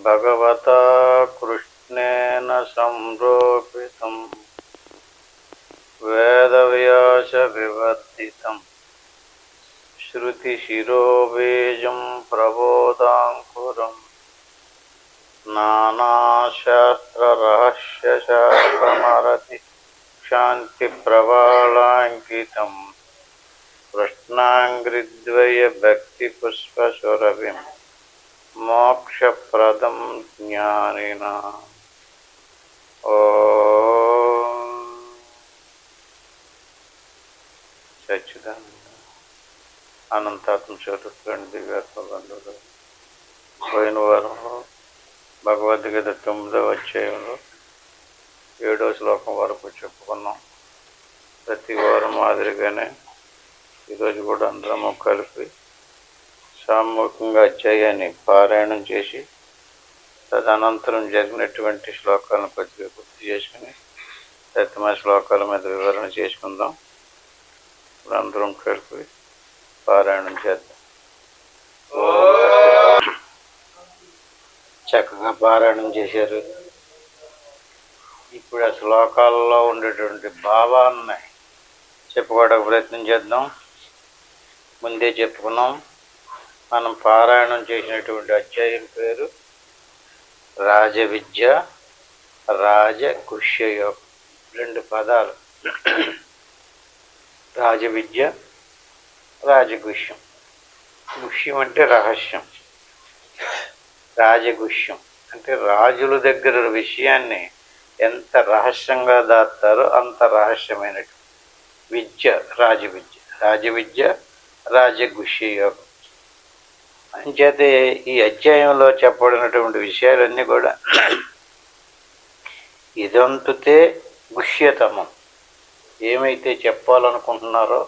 భగవతా కృష్ణేన సంరోపితం వేదవ్యాసవివర్ధితం శృతిశిరోబీజం ప్రబోధాంకురం నానాశాస్త్రరహస్యశాస్త్రమరతి శాంతిప్రవాళాంకితం కృష్ణాంఘ్రిద్వయభక్తిపుష్పసురభిం మోక్షప్రదం జ్ఞానినాం. ఓం సచ్చిదానంద అనంతాత్మ చతుర్థండి దివ్యాత్మ బంధువులు. పోయిన వారంలో భగవద్గీత 9వ అధ్యాయంలో 7వ శ్లోకం వరకు చెప్పుకున్నాం. ప్రతి వారం మాదిరిగానే ఈరోజు కూడా అందరము కలిపి సామూహికంగా అధ్యాయాన్ని పారాయణం చేసి తదనంతరం జరిగినటువంటి శ్లోకాలను కొద్దిగా గుర్తు చేసుకుని తదితర శ్లోకాల మీద వివరణ చేసుకుందాం. ఇప్పుడు అందరం కలిపి పారాయణం చేద్దాం. చక్కగా పారాయణం చేశారు. ఇప్పుడు ఆ శ్లోకాల్లో ఉండేటువంటి భావాన్ని చెప్పుకోవడానికి ప్రయత్నం చేద్దాం. ముందే చెప్పుకున్నాం, మనం పారాయణం చేసినటువంటి అధ్యాయం పేరు రాజవిద్య రాజగుహ్యయోగం. 2 పదాలు, రాజవిద్య రాజగుహ్యం. గుహ్యం అంటే రహస్యం, రాజగుహ్యం అంటే రాజుల దగ్గర విషయాన్ని ఎంత రహస్యంగా దాస్తారో అంత రహస్యమైనటువంటి విద్య రాజవిద్య. రాజవిద్య రాజగుహ్యయోగం. అంచేతే ఈ అధ్యాయంలో చెప్పబడినటువంటి విషయాలన్నీ కూడా ఇదంతుతే గుహ్యతమం. ఏమైతే చెప్పాలనుకుంటున్నారో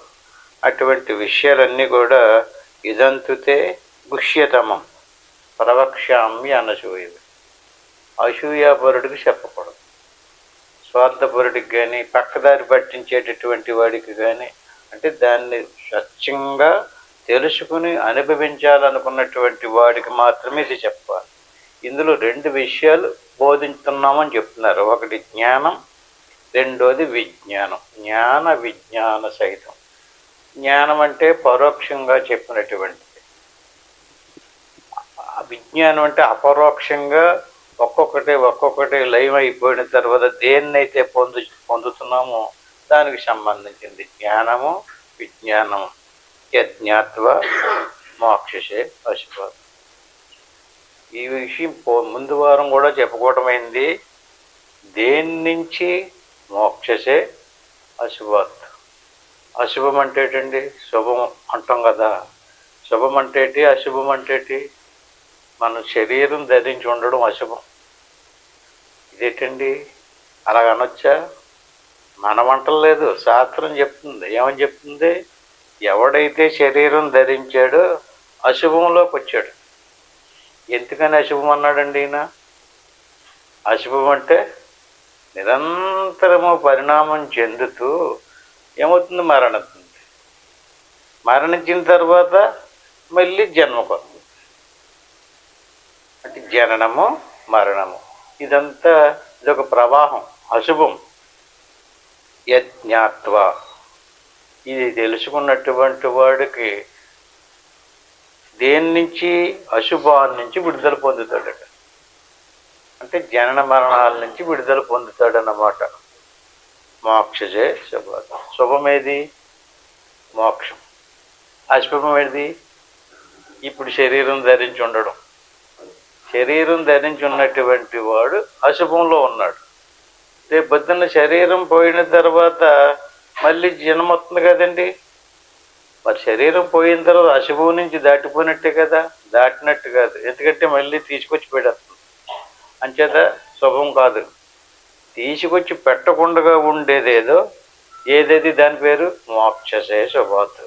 అటువంటి విషయాలన్నీ కూడా ఇదంతుతే గుహ్యతమం ప్రవక్ష్యామి అనసూయ. అసూయాపరుడికి చెప్పకూడదు, స్వార్థపరుడికి కానీ పక్కదారి పట్టించేటటువంటి వాడికి కానీ, అంటే దాన్ని స్వచ్ఛంగా తెలుసుకుని అనుభవించాలనుకున్నటువంటి వాడికి మాత్రమే ఇది చెప్పాలి. ఇందులో 2 విషయాలు బోధిస్తున్నామని చెప్తున్నారు. ఒకటి జ్ఞానం, రెండోది విజ్ఞానం. జ్ఞాన విజ్ఞాన సహితం. జ్ఞానం అంటే పరోక్షంగా చెప్పినటువంటిది. విజ్ఞానం అంటే అపరోక్షంగా ఒక్కొక్కటి లయం అయిపోయిన తర్వాత దేన్నైతే పొందుతున్నామో దానికి సంబంధించింది జ్ఞానము విజ్ఞానము. యజ్ఞాత్వా మోక్షసే అశుభాత్. ఈ విషయం ముందు వారం కూడా చెప్పుకోవటమైంది. దేని నుంచి మోక్షసే అశుభాత్. అశుభం అంటే ఏంటండి? శుభం అంటాం కదా. శుభం అంటేటి, అశుభం అంటేటి? మన శరీరం ధరించి ఉండడం అశుభం. ఇదేంటండి అలాగనొచ్చా? మనం అంటలేదు, శాస్త్రం చెప్తుంది. ఏమని చెప్తుంది? ఎవడైతే శరీరం ధరించాడో అశుభంలోకి వచ్చాడు. ఎందుకని అశుభం అన్నాడండి ఈయన? అశుభం అంటే నిరంతరము పరిణామం చెందుతూ ఏమవుతుంది? మరణిస్తుంది. మరణించిన తర్వాత మళ్ళీ జన్మకు వస్తుంది. అంటే జననము మరణము, ఇదంతా ఇదొక ప్రవాహం, అశుభం. యజ్ఞాత్వా, ఇది తెలుసుకున్నటువంటి వాడికి దేని నుంచి? అశుభాన్ని నుంచి విడుదల పొందుతాడట. అంటే జనన మరణాల నుంచి విడుదల పొందుతాడన్నమాట. మోక్షజే శుభాత. శుభమేది? మోక్షం. అశుభం ఏది? ఇప్పుడు శరీరం ధరించి ఉండడం. శరీరం ధరించి ఉన్నటువంటి వాడు అశుభంలో ఉన్నాడు. రేపు పొద్దున్న శరీరం పోయిన తర్వాత మళ్ళీ జన్మ వస్తుంది కదండి. మరి శరీరం పోయిన తర్వాత అశుభం నుంచి దాటిపోయినట్టే కదా? దాటినట్టు కాదు, ఎందుకంటే మళ్ళీ తీసుకొచ్చి పెడేస్తుంది. అంచేత శుభం కాదు. తీసుకొచ్చి పెట్టకుండా ఉండేదేదో ఏదేది దాని పేరు మోక్షసే శుభాత్.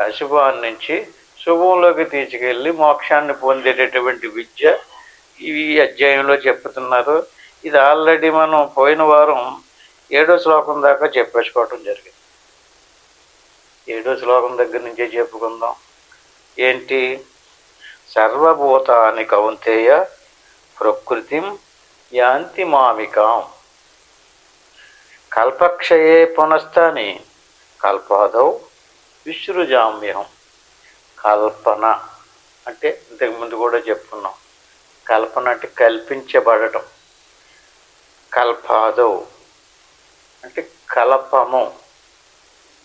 అశుభాన్ని నుంచి శుభంలోకి తీసుకెళ్ళి మోక్షాన్ని పొందేటటువంటి విద్య ఈ అధ్యాయంలో చెప్తున్నారు. ఇది ఆల్రెడీ మనం పోయిన వారం 7వ శ్లోకం దాకా చెప్పేసుకోవటం జరిగింది. 7వ శ్లోకం దగ్గర నుంచే చెప్పుకుందాం. ఏంటి? సర్వభూతాని కౌంతేయ ప్రకృతిం యాంతి మామికాం. కల్పక్షయే పునస్తాని కల్పాదౌ విసృజామ్యహం. కల్పన అంటే ఇంతకుముందు కూడా చెప్పుకున్నాం. కల్పన అంటే కల్పించబడటం. కల్పాదౌ అంటే కల్పము.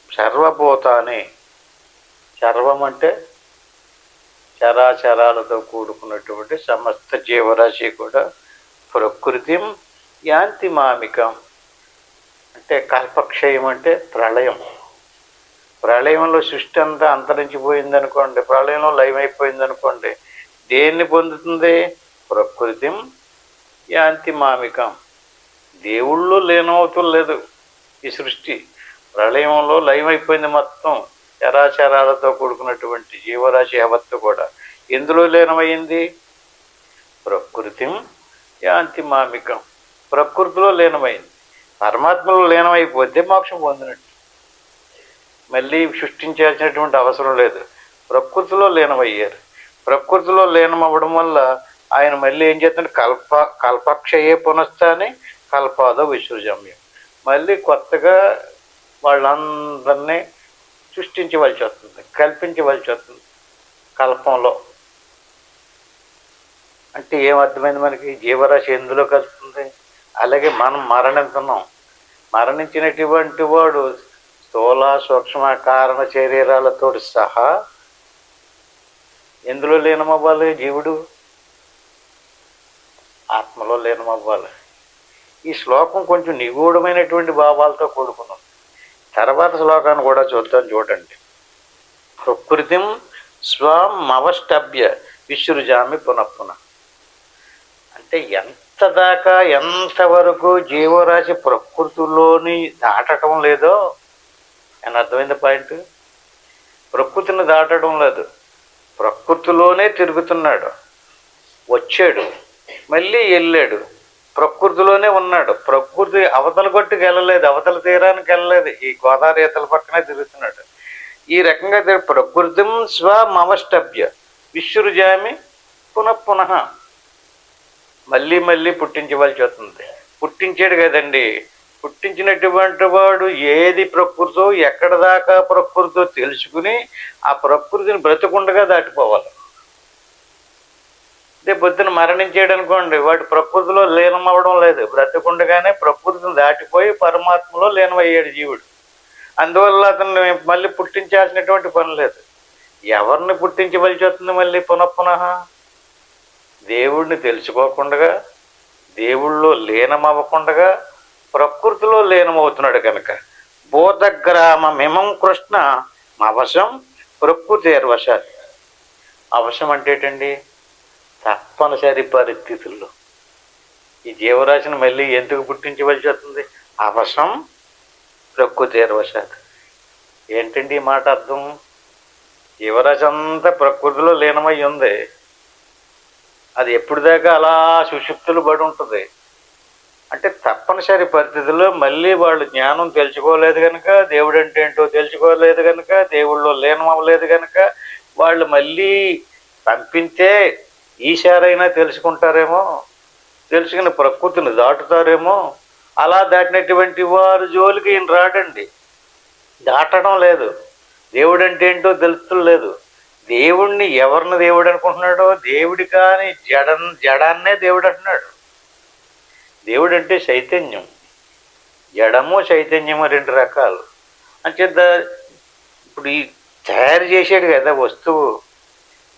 సర్వభూతాన్ని, సర్వం అంటే చరాచరాలతో కూడుకున్నటువంటి సమస్త జీవరాశి కూడా ప్రకృతిం యాంతి మామికం అంటే కల్పక్షయం అంటే ప్రళయం. ప్రళయంలో సృష్టి అంతా అంతరించిపోయిందనుకోండి, ప్రళయంలో లయమైపోయిందనుకోండి, దేన్ని పొందుతుంది? ప్రకృతిం యాంతి మామికం. దేవుళ్ళు లేనవుతులు లేదు ఈ సృష్టి. ప్రళయంలో లయమైపోయింది మొత్తం. చరాచరాలతో కూడుకున్నటువంటి జీవరాశి యావత్తు కూడా ఎందులో లీనమైంది? ప్రకృతిం యాంతి మామికం. ప్రకృతిలో లీనమైంది. పరమాత్మలో లీనమైపోతే మోక్షం పొందినట్టు. మళ్ళీ సృష్టించాల్సినటువంటి అవసరం లేదు. ప్రకృతిలో లీనమయ్యారు. ప్రకృతిలో లీనమవ్వడం వల్ల ఆయన మళ్ళీ ఏం చేస్తాడు? కల్పక్షయే పునస్తాని కల్పాదో విసృజమ్యం. మళ్ళీ కొత్తగా వాళ్ళందరినీ సృష్టించవలసి వస్తుంది, కల్పించవలసి వస్తుంది కల్పంలో. అంటే ఏమర్థమైంది మనకి? జీవరాశి ఎందులో కలుస్తుంది? అలాగే మనం మరణిస్తున్నాం. మరణించినటువంటి వాడు స్థూల సూక్ష్మ కారణ శరీరాలతో సహా ఎందులో లీనమవ్వాలి? జీవుడు ఆత్మలో లీనమవ్వాలి. ఈ శ్లోకం కొంచెం నిగూఢమైనటువంటి భావాలతో కూడుకున్నాం. తర్వాత శ్లోకాన్ని కూడా చూడండి. ప్రకృతిం స్వం అవష్టభ్య విసృజామి పునఃపున. అంటే ఎంత దాకా, ఎంతవరకు జీవరాశి ప్రకృతిలోని దాటడం లేదో అని అర్థమైంది పాయింట్. ప్రకృతిని దాటడం లేదు, ప్రకృతిలోనే తిరుగుతున్నాడు. వచ్చాడు, మళ్ళీ వెళ్ళాడు, ప్రకృతిలోనే ఉన్నాడు. ప్రకృతి అవతల కొట్టుకు వెళ్ళలేదు, అవతల తీరానికి వెళ్ళలేదు, ఈ గోదావరి ఈతల పక్కనే తిరుగుతున్నాడు. ఈ రకంగా ప్రకృతిం స్వమవష్టభ్య విసృజామి పునఃపునః. మళ్ళీ మళ్ళీ పుట్టించవలసి వస్తుంది. పుట్టించాడు కదండి. పుట్టించినటువంటి వాడు ఏది ప్రకృతో, ఎక్కడ దాకా ప్రకృతో తెలుసుకుని ఆ ప్రకృతిని బ్రతుకుండగా దాటిపోవాలి. అదే పొద్దున మరణించాడు అనుకోండి, వాడు ప్రకృతిలో లీనమవ్వడం లేదు, బ్రతుకుండగానే ప్రకృతిని దాటిపోయి పరమాత్మలో లీనమయ్యాడు జీవుడు. అందువల్ల అతన్ని మళ్ళీ పుట్టించాల్సినటువంటి పని లేదు. ఎవరిని పుట్టించవలసి వస్తుంది మళ్ళీ పునఃపునః? దేవుడిని తెలుసుకోకుండా, దేవుళ్ళో లీనమవ్వకుండా ప్రకృతిలో లీనమవుతున్నాడు కనుక బోధగ్రామమిమం కృష్ణ అవశం ప్రకృతిర్వశాత్. అవశం అంటే ఏంటండి? తప్పనిసరి పరిస్థితుల్లో ఈ జీవరాశిని మళ్ళీ ఎందుకు పుట్టించవలసి వస్తుంది? అవశం ప్రకృతిర్వశాత్. ఏంటండి ఈ మాట అర్థం? జీవరాశి అంతా ప్రకృతిలో లీనమై ఉంది. అది ఎప్పుడు దాకా అలా సుషుప్తులు పడి ఉంటుంది. అంటే తప్పనిసరి పరిస్థితుల్లో మళ్ళీ వాళ్ళు జ్ఞానం తెలుసుకోలేదు కనుక, దేవుడు అంటే ఏంటో తెలుసుకోలేదు కనుక, దేవుళ్ళో లీనం అవ్వలేదు కనుక, వాళ్ళు మళ్ళీ పంపితే ఈసారైనా తెలుసుకుంటారేమో, తెలుసుకుని ప్రకృతిని దాటుతారేమో. అలా దాటినటువంటి వారు జోలికి ఈయన రాడండి. దాటడం లేదు. దేవుడు అంటే ఏంటో తెలుస్తలేదు. దేవుణ్ణి ఎవరిని దేవుడు అనుకుంటున్నాడో, దేవుడి కానీ జడాన్నే దేవుడు అంటున్నాడు. దేవుడు అంటే చైతన్యం. జడము చైతన్యము రెండు రకాలు. అంచేత ఇప్పుడు ఈ తయారు చేసాడు కదా వస్తువు,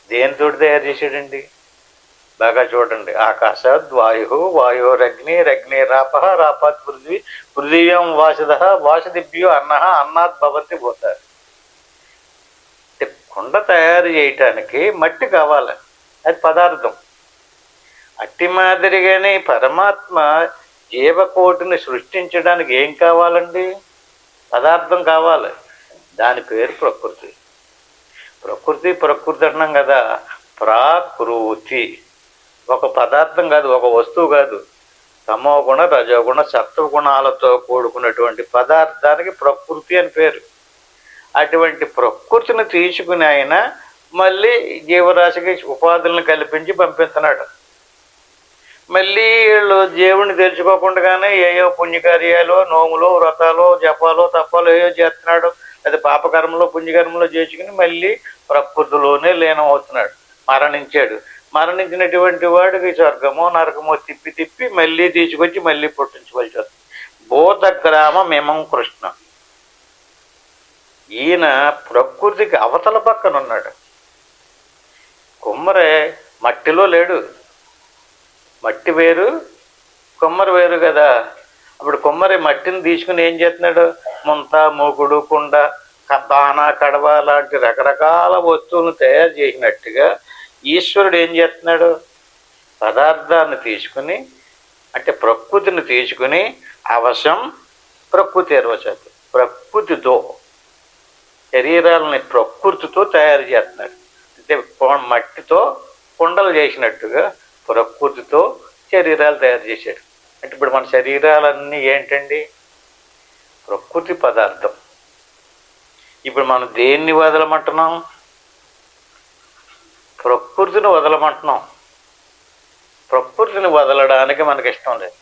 దేనితోటి తయారు చేశాడండి? బాగా చూడండి. ఆకాశాద్ వాయు, వాయోరగ్ని, రగ్ని రాప, రాపాత్ పృథ్వీ, పృథివ్యాం వాసద, వాసదిభ్యో అన్న, అన్నాత్ భవంతి పోతారు. కుండ తయారు చేయటానికి మట్టి కావాలి, అది పదార్థం. అట్టి మాదిరిగానే పరమాత్మ జీవకోటిని సృష్టించడానికి ఏం కావాలండి? పదార్థం కావాలి. దాని పేరు ప్రకృతి. ప్రకృతి ప్రకృతి అంటున్నాం కదా. ప్రాకృతి ఒక పదార్థం కాదు, ఒక వస్తువు కాదు. తమోగుణ, రజోగుణ, సత్వగుణాలతో కూడుకున్నటువంటి పదార్థానికి ప్రకృతి అని పేరు. అటువంటి ప్రకృతిని తీసుకుని ఆయన మళ్ళీ జీవరాశికి ఉపాధులను కల్పించి పంపిస్తున్నాడు. మళ్ళీ వీళ్ళు దేవుణ్ణి తెలుసుకోకుండానే ఏయో పుణ్యకార్యాలు, నోములు, వ్రతాలు, జపాలు, తప్పాలు ఏయో చేస్తున్నాడు. అది పాపకర్మలో పుణ్యకర్మలో చేసుకుని మళ్ళీ ప్రకృతిలోనే లీనం అవుతున్నాడు. మరణించాడు. మరణించినటువంటి వాడికి స్వర్గమో నరకమో తిప్పి తిప్పి మళ్ళీ తీసుకొచ్చి మళ్ళీ పుట్టించవలసి వస్తుంది. భూతగ్రామమిమం కృష్ణ. ఈయన ప్రకృతికి అవతల పక్కన ఉన్నాడు. కుమ్మరే మట్టిలో లేడు. మట్టి వేరు, కుమ్మరి వేరు కదా. అప్పుడు కుమ్మరి మట్టిని తీసుకుని ఏం చేస్తున్నాడు? ముంత, మూకుడు, కుండ, బాణ, కడవ లాంటి రకరకాల వస్తువులను తయారు చేసినట్టుగా ఈశ్వరుడు ఏం చేస్తున్నాడు? పదార్థాన్ని తీసుకుని, అంటే ప్రకృతిని తీసుకుని, అవశం ప్రకృతి నిర్వచదు, ప్రకృతితో శరీరాలని ప్రకృతితో తయారు చేస్తున్నాడు. అంటే మట్టితో కుండలు చేసినట్టుగా ప్రకృతితో శరీరాలు తయారు చేశాడు. అంటే ఇప్పుడు మన శరీరాలన్నీ ఏంటండి? ప్రకృతి పదార్థం. ఇప్పుడు మనం దేన్ని వదలమంటున్నాం? ప్రకృతిని వదలమంటున్నాం. ప్రకృతిని వదలడానికి మనకి ఇష్టం లేదు.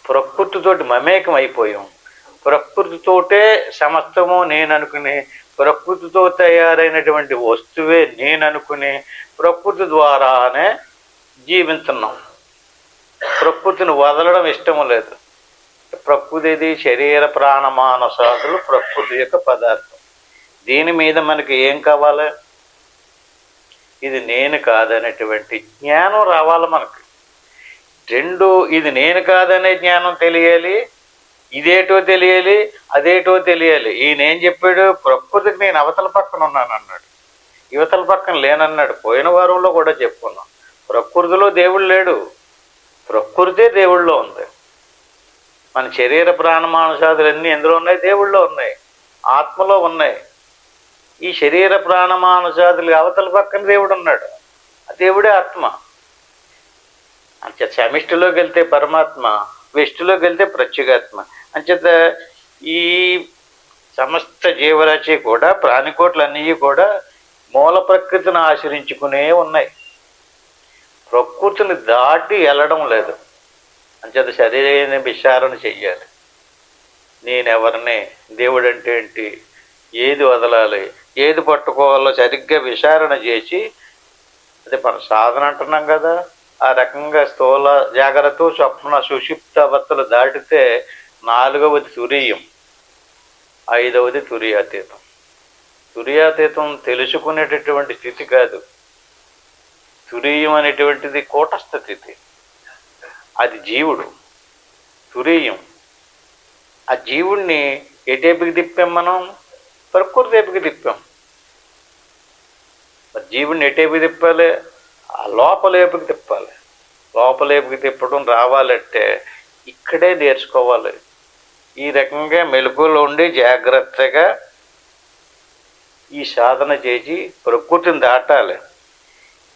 ప్రకృతితోటి మమేకం అయిపోయాం. ప్రకృతితోటే సమస్తము నేను అనుకుని, ప్రకృతితో తయారైనటువంటి వస్తువే నేను అనుకుని ప్రకృతి ద్వారానే జీవిస్తున్నాం. ప్రకృతిని వదలడం ఇష్టం లేదు. ప్రకృతిది శరీర ప్రాణమానసాదులు ప్రకృతి యొక్క పదార్థం. దీని మీద మనకి ఏం కావాలి? ఇది నేను కాదనేటువంటి జ్ఞానం రావాలి మనకి. రెండు, ఇది నేను కాదనే జ్ఞానం తెలియాలి, ఇదేటో తెలియాలి, అదేటో తెలియాలి. ఈయన ఏం చెప్పాడు? ప్రకృతికి నేను అవతల పక్కన ఉన్నాను అన్నాడు, యువతల పక్కన లేనన్నాడు. పోయిన వారంలో కూడా చెప్పుకున్నాం. ప్రకృతిలో దేవుడు లేడు, ప్రకృతే దేవుళ్ళో ఉంది. మన శరీర ప్రాణమానసాదులన్నీ ఎందులో ఉన్నాయి? దేవుళ్ళో ఉన్నాయి, ఆత్మలో ఉన్నాయి. ఈ శరీర ప్రాణమానసాదులు అవతల పక్కన దేవుడు ఉన్నాడు. ఆ దేవుడే ఆత్మ. అంచేత సమిష్టిలోకి వెళ్తే పరమాత్మ, వెష్టిలోకి వెళ్తే ప్రత్యేగాత్మ. అంచేత ఈ సమస్త జీవరాశి కూడా, ప్రాణికోట్లన్నీ కూడా మూల ప్రకృతిని ఆశ్రయించుకునే ఉన్నాయి. ప్రకృతిని దాటి వెళ్ళడం లేదు. అంచేత శరీరాన్ని విచారణ చెయ్యాలి. నేనెవరిని, దేవుడు అంటే ఏంటి, ఏది వదలాలి, ఏది పట్టుకోవాలో సరిగ్గా విచారణ చేసి, అదే మన సాధన అంటున్నాం కదా, ఆ రకంగా స్థూల జాగ్రత్త, స్వప్న, సుషిప్త అవస్థలు దాటితే 4వది తురీయం, 5వది తురియాతీతం. తురియాతీతం తెలుసుకునేటటువంటి స్థితి కాదు. తురీయం అనేటువంటిది కూటస్థ స్థితి, అది జీవుడు. తురీయం, ఆ జీవుణ్ణి ఎటేపుకి తిప్పాం మనం? ప్రకృతి వైపుకి తిప్పాం. మరి జీవుడిని ఎటేపుకి తిప్పాలి? ఆ లోపలేపుకి తిప్పాలి. లోపలేపుకి తిప్పడం రావాలంటే ఇక్కడే నేర్చుకోవాలి. ఈ రకంగా మెలకువలో ఉండి జాగ్రత్తగా ఈ సాధన చేసి ప్రకృతిని దాటాలి.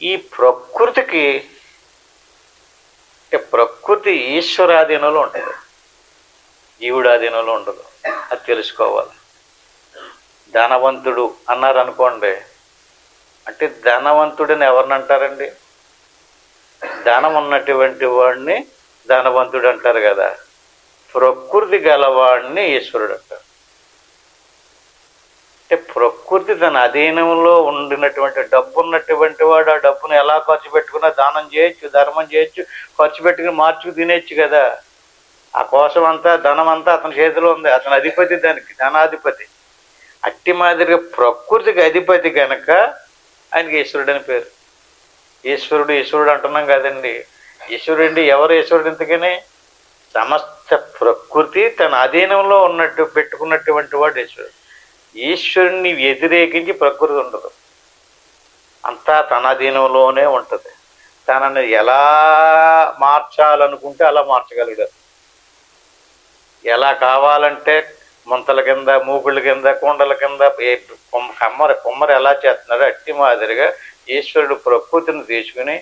ఈ ప్రకృతికి, అంటే ప్రకృతి ఈశ్వరాధీనంలో ఉంటుంది, జీవుడు ఆధీనంలో ఉండదు. అది తెలుసుకోవాలి. ధనవంతుడు అన్నారు అనుకోండి, అంటే ధనవంతుడిని ఎవరిని అంటారండి? ధనం ఉన్నటువంటి వాడిని ధనవంతుడు అంటారు కదా. ప్రకృతి గలవాడిని ఈశ్వరుడు అంటారు. అంటే ప్రకృతి తన అధీనంలో ఉండినటువంటి డబ్బు ఉన్నటువంటి వాడు ఆ డబ్బును ఎలా ఖర్చు పెట్టుకున్నా దానం చేయొచ్చు, ధర్మం చేయొచ్చు, ఖర్చు పెట్టుకుని మార్చుకు తినేచ్చు కదా. ఆ కోసం అంతా, ధనం అంతా అతని చేతిలో ఉంది. అతని అధిపతి, దానికి ధనాధిపతి. అట్టి మాదిరిగా ప్రకృతికి అధిపతి కనుక ఆయనకి ఈశ్వరుడు అని పేరు. ఈశ్వరుడు ఈశ్వరుడు అంటున్నాం కదండి. ఈశ్వరుడు ఎవరు? ఈశ్వరుడు ఇంతకని సమస్త ప్రకృతి తన అధీనంలో ఉన్నట్టు పెట్టుకున్నటువంటి వాడు ఈశ్వరుడు. ఈశ్వరుణ్ణి వ్యతిరేకించి ప్రకృతి ఉండదు, అంతా తన అధీనంలోనే ఉంటుంది. తనని ఎలా మార్చాలనుకుంటే అలా మార్చగలిగారు. ఎలా కావాలంటే ముంతల కింద, మూగుళ్ళ కింద, కుండల కింద కుమ్మరి ఎలా చేస్తున్నాడో అట్టి మాదిరిగా ఈశ్వరుడు ప్రకృతిని తీసుకుని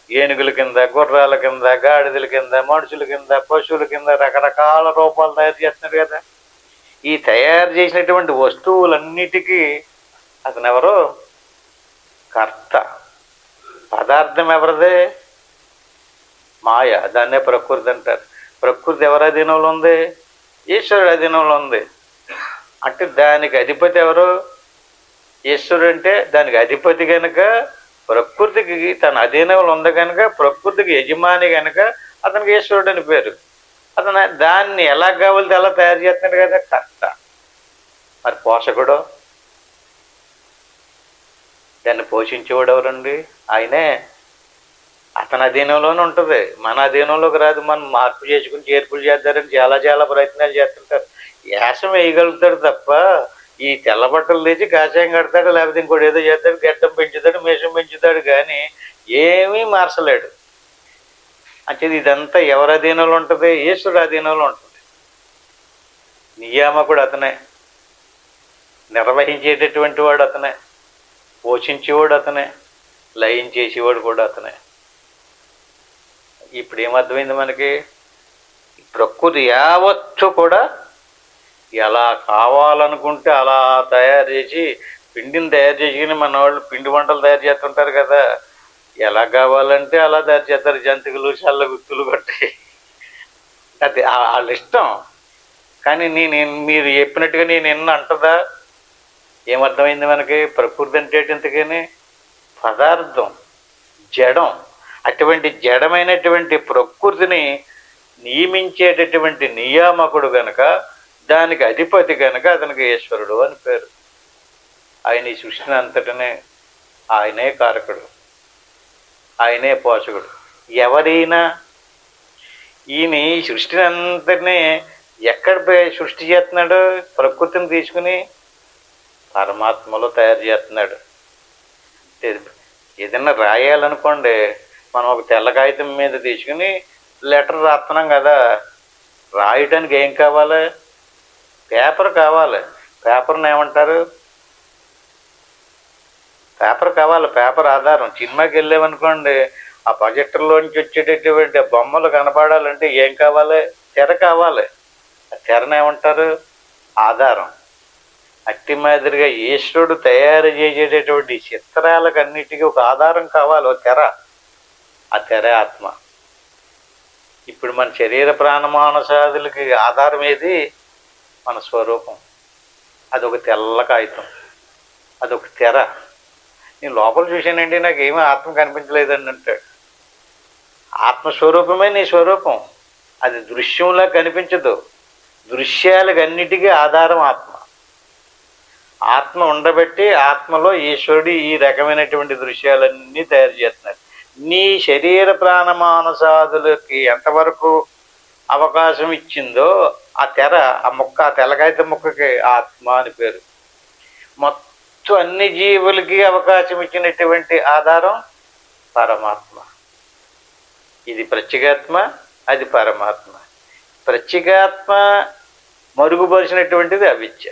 ఏనుగుల కింద, గుర్రాల కింద, గాడిదల కింద, మనుషుల కింద, పశువుల కింద రకరకాల రూపాలు తయారు చేస్తున్నాడు కదా. ఈ తయారు చేసినటువంటి వస్తువులన్నిటికీ అతను ఎవరో కర్త. పదార్థం ఎవరిదే? మాయ, దాన్నే ప్రకృతి అంటారు. ప్రకృతి ఎవరి అధీనంలో ఉంది? ఈశ్వరుడి అధీనంలో ఉంది. అంటే దానికి అధిపతి ఎవరు? ఈశ్వరుడు. అంటే దానికి అధిపతి కనుక ప్రకృతికి తన అధీనంలో ఉంది కనుక ప్రకృతికి యజమాని కనుక అతనికి ఈశ్వరుడు అని పేరు. అతను దాన్ని ఎలా కావాలితే అలా తయారు చేస్తున్నాడు కదా కర్త. మరి పోషకుడు, దాన్ని పోషించేవాడు ఎవరండి? ఆయనే. అతని అధీనంలోనే ఉంటుంది, మన అధీనంలోకి రాదు. మనం మార్పు చేసుకుని చేర్పులు చేద్దారని చాలా చాలా ప్రయత్నాలు చేస్తుంటారు. యాసం వేయగలుగుతాడు తప్ప ఈ తెల్ల బట్టలు తెచ్చి కాషాయం కడతాడు, లేకపోతే ఇంకోటి ఏదో చేస్తాడు, గడ్డం పెంచుతాడు, మీసం పెంచుతాడు, కానీ ఏమీ మార్చలేడు. అంటే ఇదంతా ఎవరి అధీనంలో ఉంటుంది? ఈశ్వరుడు అధీనంలో ఉంటుంది. నియామకుడు అతనే, నిర్వహించేటటువంటి వాడు అతనే, పోషించేవాడు అతనే, లయం చేసేవాడు కూడా అతనే. ఇప్పుడు ఏమర్థమైంది మనకి? ప్రకృతి యావత్తు కూడా ఎలా కావాలనుకుంటే అలా తయారు చేసి, పిండిని తయారు చేసుకుని మన వాళ్ళు పిండి వంటలు తయారు చేస్తుంటారు కదా, ఎలా కావాలంటే అలా తయారు చేస్తారు. జంతికలు, చల్ల గుత్తులు కొట్టి, అది వాళ్ళ ఇష్టం. కానీ మీరు చెప్పినట్టుగా నేను ఎన్న అంటదా? ఏమర్థమైంది మనకి? ప్రకృతి అంటే ఇంతకని పదార్థం, జడం. అటువంటి జడమైనటువంటి ప్రకృతిని నియమించేటటువంటి నియామకుడు గనక, దానికి అధిపతి కనుక అతనికి ఈశ్వరుడు అని పేరు. ఆయన ఈ సృష్టిని అంతటనే, ఆయనే కారకుడు, ఆయనే పోషకుడు. ఎవరైనా ఈయన ఈ సృష్టిని అంతటినీ ఎక్కడ సృష్టి చేస్తున్నాడు? ప్రకృతిని తీసుకుని పరమాత్మలో తయారు చేస్తున్నాడు. ఏదైనా రాయాలనుకోండి, మనం ఒక తెల్ల కాగితం మీద తీసుకుని లెటర్ రాస్తున్నాం కదా, రాయటానికి ఏం కావాలి? పేపర్ కావాలి. పేపర్ని ఏమంటారు? పేపర్ కావాలి, పేపర్ ఆధారం. సినిమాకి వెళ్ళామనుకోండి, ఆ ప్రొజెక్టర్లోంచి వచ్చేటటువంటి బొమ్మలు కనపడాలంటే ఏం కావాలి? తెర కావాలి. ఆ తెరను ఏమంటారు? ఆధారం. అట్టి మాదిరిగా ఈశ్వరుడు తయారు చేసేటటువంటి చిత్రాలకు అన్నిటికీ ఒక ఆధారం కావాలి, ఒక తెర. ఆ తెర ఆత్మ. ఇప్పుడు మన శరీర ప్రాణమానసాదులకి ఆధారం ఏది? మన స్వరూపం. అదొక తెల్ల కాగితం, అదొక తెర. నేను లోపల చూశానండి, నాకేమీ ఆత్మ కనిపించలేదండి అంటాడు. ఆత్మస్వరూపమే నీ స్వరూపం. అది దృశ్యంలా కనిపించదు. దృశ్యాలకు అన్నిటికీ ఆధారం ఆత్మ. ఆత్మ ఉండబట్టి ఆత్మలో ఈశ్వరుడు ఈ రకమైనటువంటి దృశ్యాలన్నీ తయారు చేస్తున్నారు. నీ శరీర ప్రాణమానసాదులకి ఎంతవరకు అవకాశం ఇచ్చిందో ఆ తెర, ఆ ముక్క, ఆ తెల్లకాగిత ముక్కకి ఆత్మ అని పేరు. మొత్తం అన్ని జీవులకి అవకాశం ఇచ్చినటువంటి ఆధారం పరమాత్మ. ఇది ప్రత్యేగాత్మ, అది పరమాత్మ. ప్రత్యేగాత్మ మరుగుపరిచినటువంటిది అవిద్య.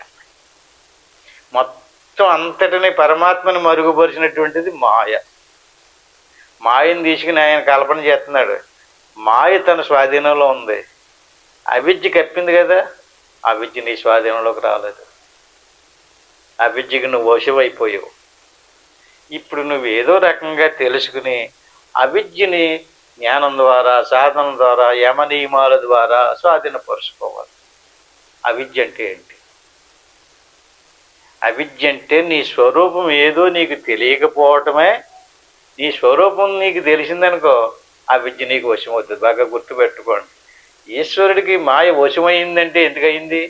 మొత్తం అంతటిని పరమాత్మని మరుగుపరిచినటువంటిది మాయ. మాయను తీసుకుని ఆయన కల్పన చేస్తున్నాడు. మాయ తన స్వాధీనంలో ఉంది, అవిద్య కప్పింది కదా. అవిద్య నీ స్వాధీనంలోకి రాలేదు. అవిద్యకి నువ్వు వశమైపోయావు. ఇప్పుడు నువ్వు ఏదో రకంగా తెలుసుకుని అవిద్యని జ్ఞానం ద్వారా, సాధన ద్వారా, యమనియమాల ద్వారా స్వాధీనపరుచుకోవాలి. అవిద్య అంటే ఏంటి? అవిద్య అంటే నీ స్వరూపం ఏదో నీకు తెలియకపోవటమే. నీ స్వరూపం నీకు తెలిసిందనుకో, ఆ విద్య నీకు వశమవుతుంది. బాగా గుర్తుపెట్టుకోండి. ఈశ్వరుడికి మాయ వశమైందంటే ఎందుకయింది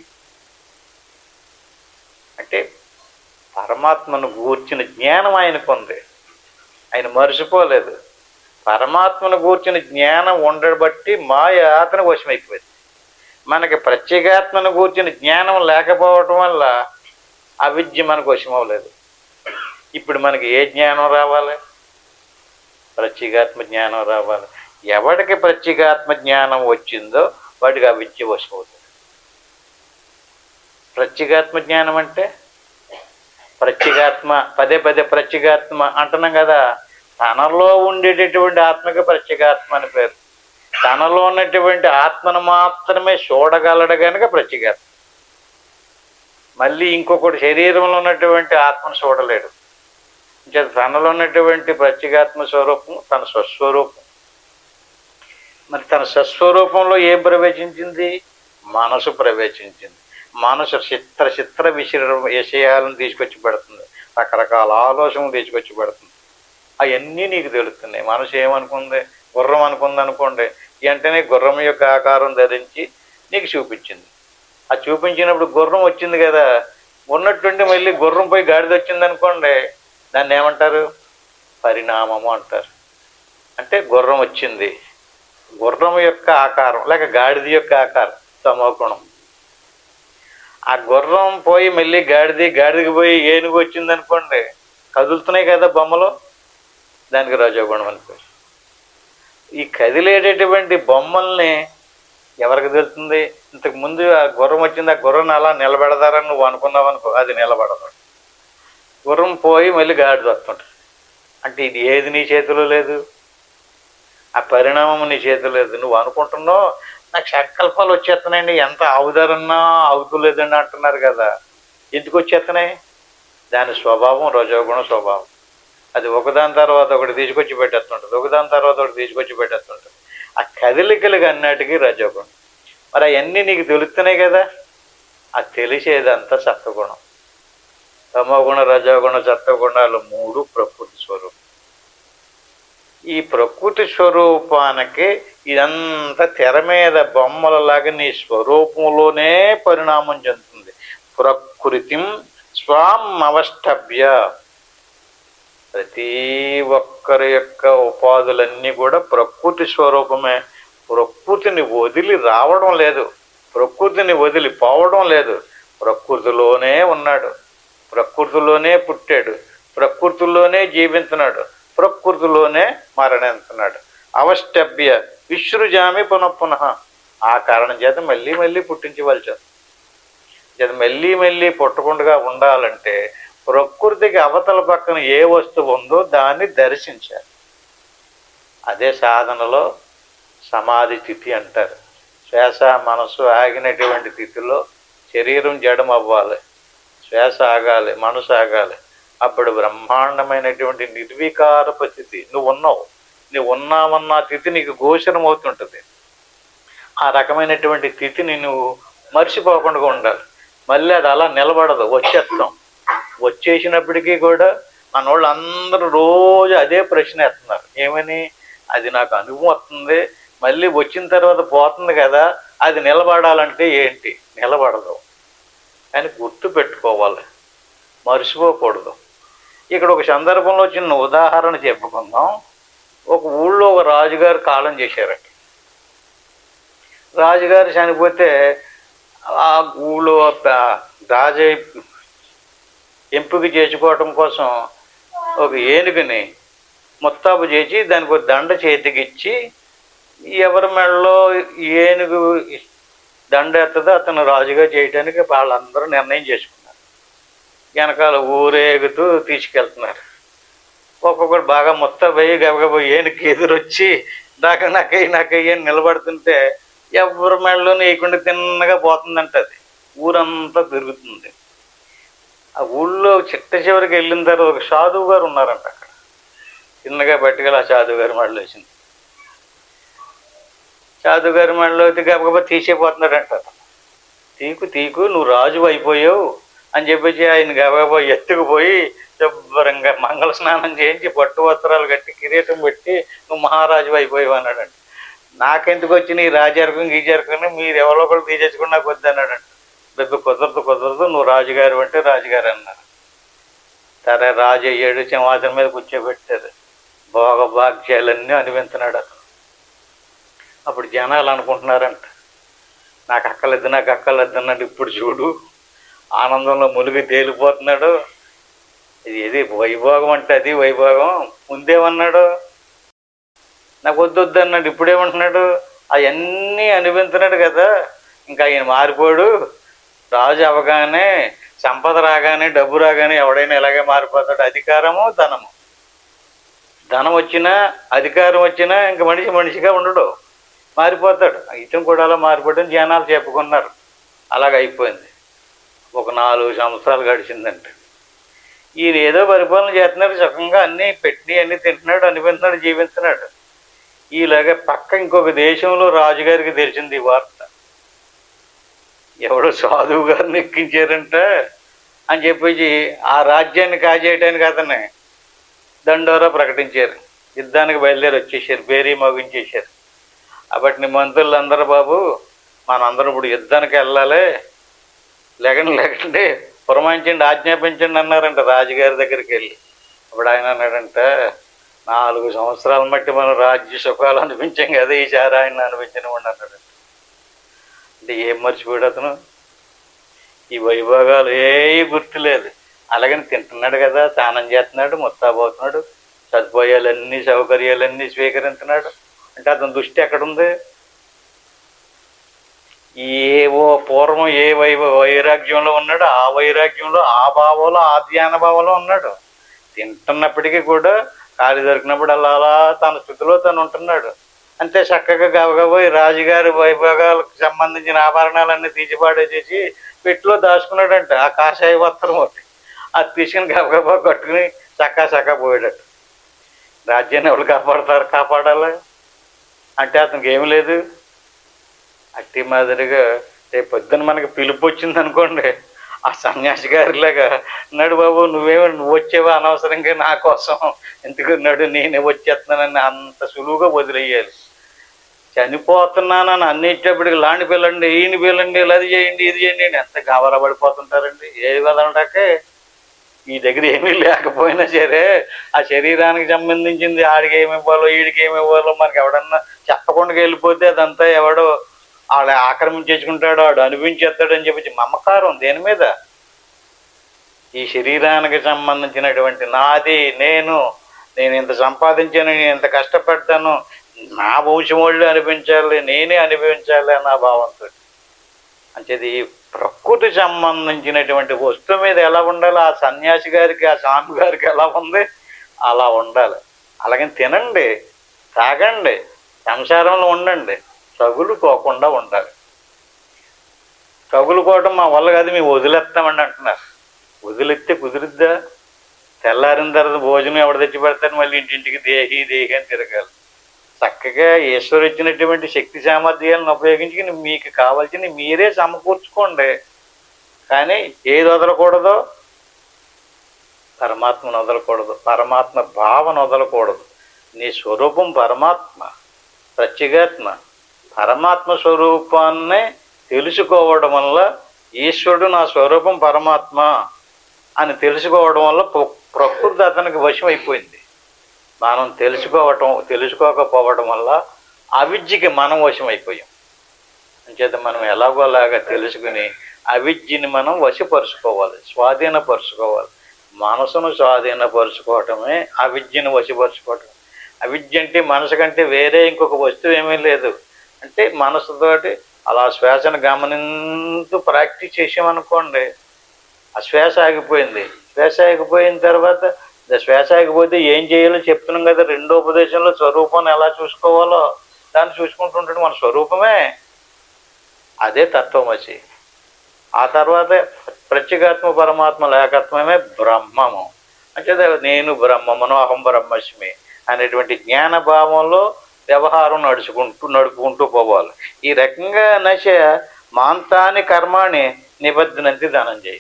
అంటే పరమాత్మను గూర్చిన జ్ఞానం ఆయనకు ఉంది. ఆయన మర్చిపోలేదు. పరమాత్మను గూర్చిన జ్ఞానం ఉండబట్టి మాయ అతను వశమైపోయింది. మనకి ప్రత్యేగాత్మను గూర్చిన జ్ఞానం లేకపోవటం వల్ల అవిద్య మనకు వశమవ్వలేదు. ఇప్పుడు మనకి ఏ జ్ఞానం రావాలి? ప్రత్యేగాత్మ జ్ఞానం రావాలి. ఎవడికి ప్రత్యేగాత్మ జ్ఞానం వచ్చిందో వాడికి అవిద్య వశమవుతుంది. ప్రత్యేగాత్మ జ్ఞానం అంటే ప్రత్యేగాత్మ, పదే పదే ప్రత్యేగాత్మ అంటున్నాం కదా. తనలో ఉండేటటువంటి ఆత్మకి ప్రత్యేగాత్మ అని పేరు. తనలో ఉన్నటువంటి ఆత్మను మాత్రమే చూడగలడు కనుక ప్రత్యేగాత్మ. మళ్ళీ ఇంకొకటి శరీరంలో ఉన్నటువంటి ఆత్మను చూడలేడు. తనలో ఉన్నటువంటి ప్రత్యేగాత్మ స్వరూపం తన స్వస్వరూపం. మరి తన సస్వరూపంలో ఏం ప్రవేశించింది? మనసు ప్రవేశించింది. మనసు చిత్ర చిత్ర విషయాలను తీసుకొచ్చి పెడుతుంది, రకరకాల ఆలోచనలు తీసుకొచ్చి పెడుతుంది. అవన్నీ నీకు తెలుస్తున్నాయి. మనసు ఏమనుకుంది? గుర్రం అనుకుంది అనుకోండి, వెంటనే గుర్రం యొక్క ఆకారం ధరించి నీకు చూపించింది. ఆ చూపించినప్పుడు గుర్రం వచ్చింది కదా, ఉన్నట్టుండి మళ్ళీ గుర్రం పోయి గాడిద వచ్చింది అనుకోండి, దాన్ని ఏమంటారు? పరిణామము అంటారు. అంటే గుర్రం వచ్చింది, గుర్రం యొక్క ఆకారం లేక గాడిద యొక్క ఆకారం తమోగుణం. ఆ గుర్రం పోయి మళ్ళీ గాడిదకి పోయి ఏనుగు వచ్చింది అనుకోండి, కదులుతున్నాయి కదా బొమ్మలు, దానికి రజోగుణం అనుకోండి. ఈ కదిలేటటువంటి బొమ్మల్ని ఎవరికి తెలుస్తుంది? ఇంతకు ముందు ఆ గుర్రం వచ్చింది, ఆ గుర్రం అలా నిలబెడతారని నువ్వు అనుకున్నావు అనుకో, అది నిలబడదు. గుర్రం పోయి మళ్ళీ గాడిద వస్తుంటుంది. అంటే ఇది ఏది నీ చేతిలో లేదు, ఆ పరిణామం నీ చేతిలో లేదు. నువ్వు అనుకుంటున్నావు నాకు సంకల్పాలు వచ్చేస్తున్నాయండి, ఎంత ఆవుదారన్నా ఆగుతులేదండి అంటున్నారు కదా, ఎందుకు వచ్చేస్తున్నాయి? దాని స్వభావం రజోగుణ స్వభావం. అది ఒకదాని తర్వాత ఒకటి తీసుకొచ్చి పెట్టేస్తుంటుంది, ఒకదాని తర్వాత ఒకటి తీసుకొచ్చి పెట్టేస్తుంటుంది. ఆ కదలికలుగా అన్నిటికీ రజోగుణం. మరి అవన్నీ నీకు తెలుస్తున్నాయి కదా, అది తెలిసేదంతా సత్వగుణం. తమోగుణ రజోగుణ సత్వగుణాలు మూడు ప్రకృతి స్వరూపం. ఈ ప్రకృతి స్వరూపానికి ఇదంతా తెర మీద బొమ్మలలాగా నీ స్వరూపంలోనే పరిణామం చెందుతుంది. ప్రకృతిం స్వాం అవష్టభ్య. ప్రతి ఒక్కరి యొక్క ఉపాధులన్నీ కూడా ప్రకృతి స్వరూపమే. ప్రకృతిని వదిలి రావడం లేదు, ప్రకృతిని వదిలి పోవడం లేదు. ప్రకృతిలోనే ఉన్నాడు, ప్రకృతిలోనే పుట్టాడు, ప్రకృతిలోనే జీవించున్నాడు, ప్రకృతిలోనే మరణిస్తున్నాడు. అవష్టభ్య విసృజామి పునఃపునః. ఆ కారణం చేత మళ్ళీ మళ్ళీ పుట్టించవలసి చేత మళ్ళీ మళ్ళీ పుట్టకుండా ఉండాలంటే ప్రకృతికి అవతల పక్కన ఏ వస్తువు ఉందో దాన్ని దర్శించాలి. అదే సాధనలో సమాధి స్థితి అంటారు. శ్వాస మనసు ఆగినటువంటి స్థితిలో శరీరం జడం అవ్వాలి, శ్వాస ఆగాలి, మనసు ఆగాలి. అప్పుడు బ్రహ్మాండమైనటువంటి నిర్వికార స్థితి నువ్వు ఉన్నావన్న స్థితి నీకు గోచరం అవుతుంటుంది. ఆ రకమైనటువంటి స్థితిని నువ్వు మర్చిపోకుండా ఉండాలి. మళ్ళీ అది అలా నిలబడదు, వచ్చేస్తాం. వచ్చేసినప్పటికీ కూడా మన వాళ్ళు అందరూ రోజు అదే ప్రశ్న వేస్తున్నారు, ఏమని? అది నాకు అనుభవం వస్తుంది, మళ్ళీ వచ్చిన తర్వాత పోతుంది కదా, అది నిలబడాలంటే ఏంటి? నిలబడదు. కానీ గుర్తు పెట్టుకోవాలి, మర్చిపోకూడదు. ఇక్కడ ఒక సందర్భంలో చిన్న ఉదాహరణ చెప్పుకుందాం. ఒక ఊళ్ళో ఒక రాజుగారు కాలం చేశారట. రాజుగారు చనిపోతే ఆ ఊళ్ళో రాజు ఎంపిక చేసుకోవటం కోసం ఒక ఏనుగుని ముస్తాబు చేసి దానికి ఒక దండ చేతికిచ్చి, ఎవరి మెడలో ఏనుగు దండ ఎత్తదో అతను రాజుగా చేయడానికి వాళ్ళందరూ నిర్ణయం చేసుకున్నారు. వెనకాల ఊరేగుతూ తీసుకెళ్తున్నారు. ఒక్కొక్కరు బాగా ముస్తాబయ్యి గబగబోయి ఏనుగు ఎదురొచ్చి నాకయ్యి అని నిలబడుతుంటే ఎవరి మెడలో వేయకుండా తిన్నగా పోతుందంట. అది ఊరంతా తిరుగుతుంది. ఆ ఊళ్ళో చిట్ట చివరికి వెళ్ళిన తర్వాత ఒక సాధువు గారు ఉన్నారంట. అక్కడ చిన్నగా పట్టుకెళ్ళి ఆ సాధువు గారి మెడలో వేసింది. సాధువు గారి మెడలో అయితే గబగబా తీసేపోతున్నాడంట. తీకు నువ్వు రాజు అయిపోయావు అని చెప్పేసి ఆయన గబగబా ఎత్తుకుపోయి శుభ్రంగా మంగళ స్నానం చేయించి పట్టు వస్త్రాలు కట్టి కిరీటం పెట్టి నువ్వు మహారాజు అయిపోయావు అన్నాడంట. నాకెందుకు వచ్చి నీ రాజర్కం గీజర్కని మీరు ఎవరో ఒకరు తీసేసుకుని నాకు వద్దు అన్నాడంట. పెద్ద కుదరదు, నువ్వు రాజుగారు అంటే రాజుగారు అన్నారు. సరే రాజు అయ్యాడు, సింహాసనం మీద కూర్చోబెట్టారు, భోగభాగ్యాలన్నీ అనిపించినాడు అతను. అప్పుడు జనాలు అనుకుంటున్నారంట, నాకు అక్కలెద్దు అన్నాడు. ఇప్పుడు చూడు ఆనందంలో మునిగి తేలిపోతున్నాడు. ఇది వైభోగం అంటే అది వైభోగం. ముందేమన్నాడు, నాకు వద్దు అన్నాడు, ఇప్పుడేమంటున్నాడు, అవన్నీ అనిపించినాడు కదా. ఇంకా ఆయన మారిపోడు. రాజు అవగానే, సంపద రాగానే, డబ్బు రాగానే ఎవడైనా ఇలాగే మారిపోతాడు. అధికారము ధనం వచ్చినా అధికారం వచ్చినా ఇంక మనిషిగా ఉండడు, మారిపోతాడు. ఇతను కూడా అలా మారిపోవడం జనాలు చెప్పుకున్నారు. అలాగ అయిపోయింది. ఒక 4 సంవత్సరాలు గడిచిందంట. ఈయన ఏదో పరిపాలన చేస్తున్నాడు, సుఖంగా అన్నీ పెట్టి అన్నీ తింటున్నాడు, అనిపిస్తున్నాడు, జీవిస్తున్నాడు. ఈలాగా పక్క ఇంకొక దేశంలో రాజుగారికి తెలిసింది ఈ వార్త. ఎవడో సాధువు గారిని ఎక్కించారంట అని చెప్పేసి ఆ రాజ్యాన్ని కాజేయడానికి అతన్ని దండోరా ప్రకటించారు. యుద్ధానికి బయలుదేరి వచ్చేసారు, బేరీ మోగించేశారు. అప్పటి మంత్రులందరూ, బాబు మనందరం ఇప్పుడు యుద్ధానికి వెళ్ళాలి, లేకండి పురమాయించండి, ఆజ్ఞాపించండి అన్నారంట రాజుగారి దగ్గరికి వెళ్ళి. అప్పుడు ఆయన అన్నాడంట, 4 సంవత్సరాల మట్టి మనం రాజ్య సుఖాలు అనిపించాం కదా, ఈసారి ఆయన అనిపించనివ్వండి అన్నాడు. అంటే ఏం మర్చిపోయాడు అతను? ఈ వైభోగాలు ఏవి గుర్తులేదు. అలాగని తింటున్నాడు కదా, స్నానం చేస్తున్నాడు, ముస్తాబోతున్నాడు, సదుపాయాలన్నీ సౌకర్యాలన్నీ స్వీకరిస్తున్నాడు. అంటే అతని దృష్టి ఎక్కడుంది? ఏవో పూర్వం ఏ వైరాగ్యంలో ఉన్నాడు, ఆ వైరాగ్యంలో, ఆ భావంలో, ఆ ధ్యాన భావంలో ఉన్నాడు. తింటున్నప్పటికీ కూడా ఖాళీ దొరికినప్పుడు అలా తన స్థితిలో తను ఉంటున్నాడు. అంతే చక్కగా గబగబోయి రాజుగారి వైభోగాలకు సంబంధించిన ఆభరణాలన్నీ తీసిపాడేసేసి పెట్టిలో దాచుకున్నాడంట. ఆ కాషాయ వస్త్రం ఒకటి అది తీసుకుని గబగబా కట్టుకుని చక్కా పోయాడట. రాజ్యాన్ని ఎవరు కాపాడాలి అంటే అతనికి ఏమి లేదు. అట్టి మాదిరిగా రేపు పొద్దున్న మనకి పిలుపు వచ్చింది అనుకోండి, ఆ సన్యాసి గారిలాగా, నడు బాబు నువ్వు వచ్చేవా అనవసరంగా నా కోసం, ఎందుకు నడు నేనే వచ్చేస్తున్నానని అంత సులువుగా వదిలేయాలి. చనిపోతున్నానని అన్నిటప్పటికి లాంటి పిల్లండి, ఈయన పిల్లండి, అది చేయండి, ఇది చేయండి, ఎంత గాబరా పడిపోతుంటారండి. ఏ విధంటే ఈ దగ్గర ఏమీ లేకపోయినా సరే ఆ శరీరానికి సంబంధించింది ఆడికి ఏమి ఇవ్వాలో వీడికి ఏమి ఇవ్వాలో మనకి ఎవడన్నా చెప్పకుండా వెళ్ళిపోతే అదంతా ఎవడో ఆడ ఆక్రమించేసుకుంటాడు, ఆడు అనిపించేస్తాడు అని చెప్పి మమకారం దేని మీద? ఈ శరీరానికి సంబంధించినటువంటి నాది, నేను ఇంత సంపాదించాను, నేను ఇంత కష్టపడ్డాను, నా వంశం వాళ్ళు అనిపించాలి, నేనే అనిపించాలి అన్న భావంతో. అంచేది ప్రకృతి సంబంధించినటువంటి వస్తువు మీద ఎలా ఉండాలి, ఆ సన్యాసి గారికి, ఆ స్వామి గారికి ఎలా ఉంది అలా ఉండాలి. అలాగని తినండి, తాగండి, సంసారంలో ఉండండి, తగులుకోకుండా ఉండాలి. తగులుకోవటం మా వల్ల కాదు, మేము వదిలేస్తామండి అంటున్నారు. వదిలేస్తే కుదిరిద్దా? తెల్లారిన తర్వాత భోజనం ఎవడ తెచ్చి పెడతారు, మళ్ళీ ఇంటింటికి దేహి అని తిరగాలి. చక్కగా ఈశ్వరు ఇచ్చినటువంటి శక్తి సామర్థ్యాలను ఉపయోగించి మీకు కావాల్సింది మీరే సమకూర్చుకోండి. కానీ ఏది వదలకూడదో? పరమాత్మను వదలకూడదు, పరమాత్మ భావన వదలకూడదు. నీ స్వరూపం పరమాత్మ, ప్రత్యేగాత్మ. పరమాత్మ స్వరూపాన్ని తెలుసుకోవడం వల్ల, ఈశ్వరుడు నా స్వరూపం పరమాత్మ అని తెలుసుకోవడం వల్ల ప్రకృతి అతనికి వశం అయిపోయింది. మనం తెలుసుకోకపోవడం వల్ల అవిద్యకి మనం వశం అయిపోయాం. అంచేత మనం ఎలాగోలాగా తెలుసుకుని అవిద్యని మనం వశపరుచుకోవాలి, స్వాధీనపరుచుకోవాలి. మనసును స్వాధీనపరుచుకోవటమే అవిద్యను వశపరుచుకోవటం. అవిద్య అంటే మనసు కంటే వేరే ఇంకొక వస్తువు ఏమీ లేదు. అంటే మనసుతోటి అలా శ్వాసను గమనించు ప్రాక్టీస్ చేసామనుకోండి, ఆ శ్వాస ఆగిపోయింది. శ్వాస ఆగిపోయిన తర్వాత శ్వాస ఆగిపోతే ఏం చేయాలో చెప్తున్నాం కదా. రెండో ఉపదేశంలో స్వరూపాన్ని ఎలా చూసుకోవాలో దాన్ని చూసుకుంటుంటాడు. మన స్వరూపమే అదే తత్వమసి. ఆ తర్వాత ప్రత్యేగాత్మ పరమాత్మ లేకత్వమే బ్రహ్మము. అంటే నేను బ్రహ్మమును, అహం బ్రహ్మస్మి అనేటువంటి జ్ఞాన భావంలో వ్యవహారం నడుపుకుంటూ పోవాలి. ఈ రకంగా నశ మాంతాని కర్మాణి నిబద్ధనంతి ధనంజయ.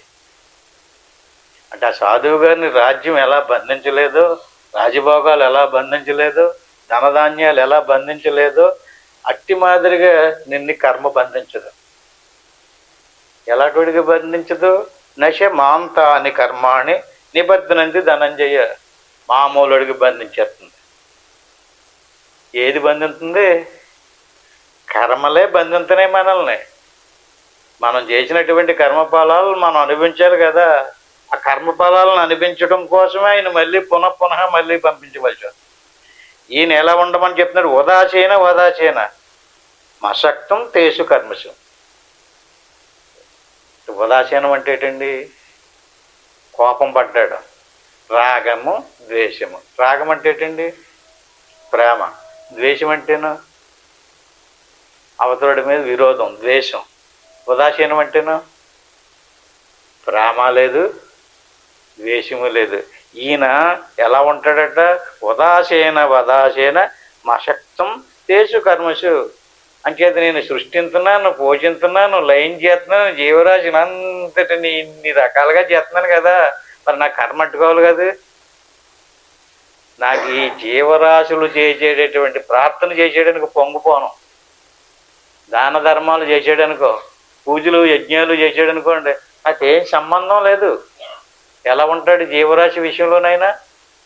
అంటే ఆ సాధువు గారిని రాజ్యం ఎలా బంధించలేదో, రాజభోగాలు ఎలా బంధించలేదో, ధనధాన్యాలు ఎలా బంధించలేదో, అట్టి మాదిరిగా నిన్ను కర్మ బంధించదు. ఎలాంటిగా బంధించదు? నశ మాంతాని కర్మాణి నిబద్ధనంతి ధనంజయ. మామూలుడికి బంధించేస్తుంది. ఏది బంధిస్తుంది? కర్మలే బంధించుతున్నాయి మనల్ని. మనం చేసినటువంటి కర్మఫలాలు మనం అనుభవించాలి కదా. ఆ కర్మఫలాలను అనిపించడం కోసమే ఆయన మళ్ళీ పునః మళ్ళీ పంపించవలసి వస్తుంది. ఈయన ఎలా ఉండమని చెప్తున్నాడు? ఉదాసీన మసక్తం తేసు కర్మసు. ఉదాసీనం అంటే ఏంటండి? కోపం పడ్డాడు. రాగము ద్వేషము. రాగం అంటే ఏంటండి? ప్రేమ. ద్వేషం అంటేను అవతరుడి మీద విరోధం, ద్వేషం. ఉదాసీనం అంటేను ప్రేమ లేదు, ద్వేషము లేదు. ఈయన ఎలా ఉంటాడట? ఉదాసీన మశక్తం తేషు కర్మసు. అంచేత నేను సృష్టిస్తున్నాను, పోషిస్తున్నాను, లయం చేస్తున్నాను, జీవరాశిని అంతటిని ఇన్ని రకాలుగా చేస్తున్నాను కదా, మరి నాకు కర్మ అట్టుకోవాలి కదా. నాకు ఈ జీవరాశులు చేసేటటువంటి ప్రార్థన చేసేయడానికి పొంగిపోను, దాన ధర్మాలు చేసేయడానికో, పూజలు యజ్ఞాలు చేసేయడానికోండి నాకేం సంబంధం లేదు. ఎలా ఉంటాడు జీవరాశి విషయంలోనైనా?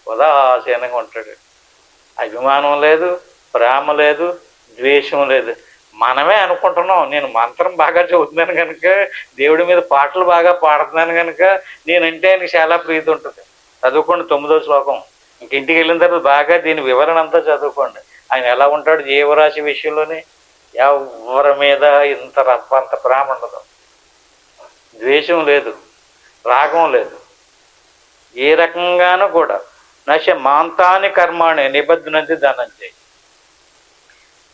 ఉదాసీనంగా ఉంటాడు. అభిమానం లేదు, ప్రేమ లేదు, ద్వేషం లేదు. మనమే అనుకుంటున్నాం నేను మంత్రం బాగా చదువుతున్నాను కనుక, దేవుడి మీద పాటలు బాగా పాడుతున్నాను కనుక నేనంటే ఆయనకి చాలా ప్రీతి ఉంటుంది. చదువుకోండి 9వ శ్లోకం. ఇంక ఇంటికి వెళ్ళిన తర్వాత బాగా దీని వివరణ అంతా చదువుకోండి. ఆయన ఎలా ఉంటాడు జీవరాశి విషయంలోనే? ఎవరి మీద ఇంత రప్పంత ప్రేమ ఉండదు, ద్వేషం లేదు, రాగం లేదు, ఏ రకంగానూ కూడా. నశ మాంతాని కర్మాణి నిబద్ధనంతి ధనంజయ్.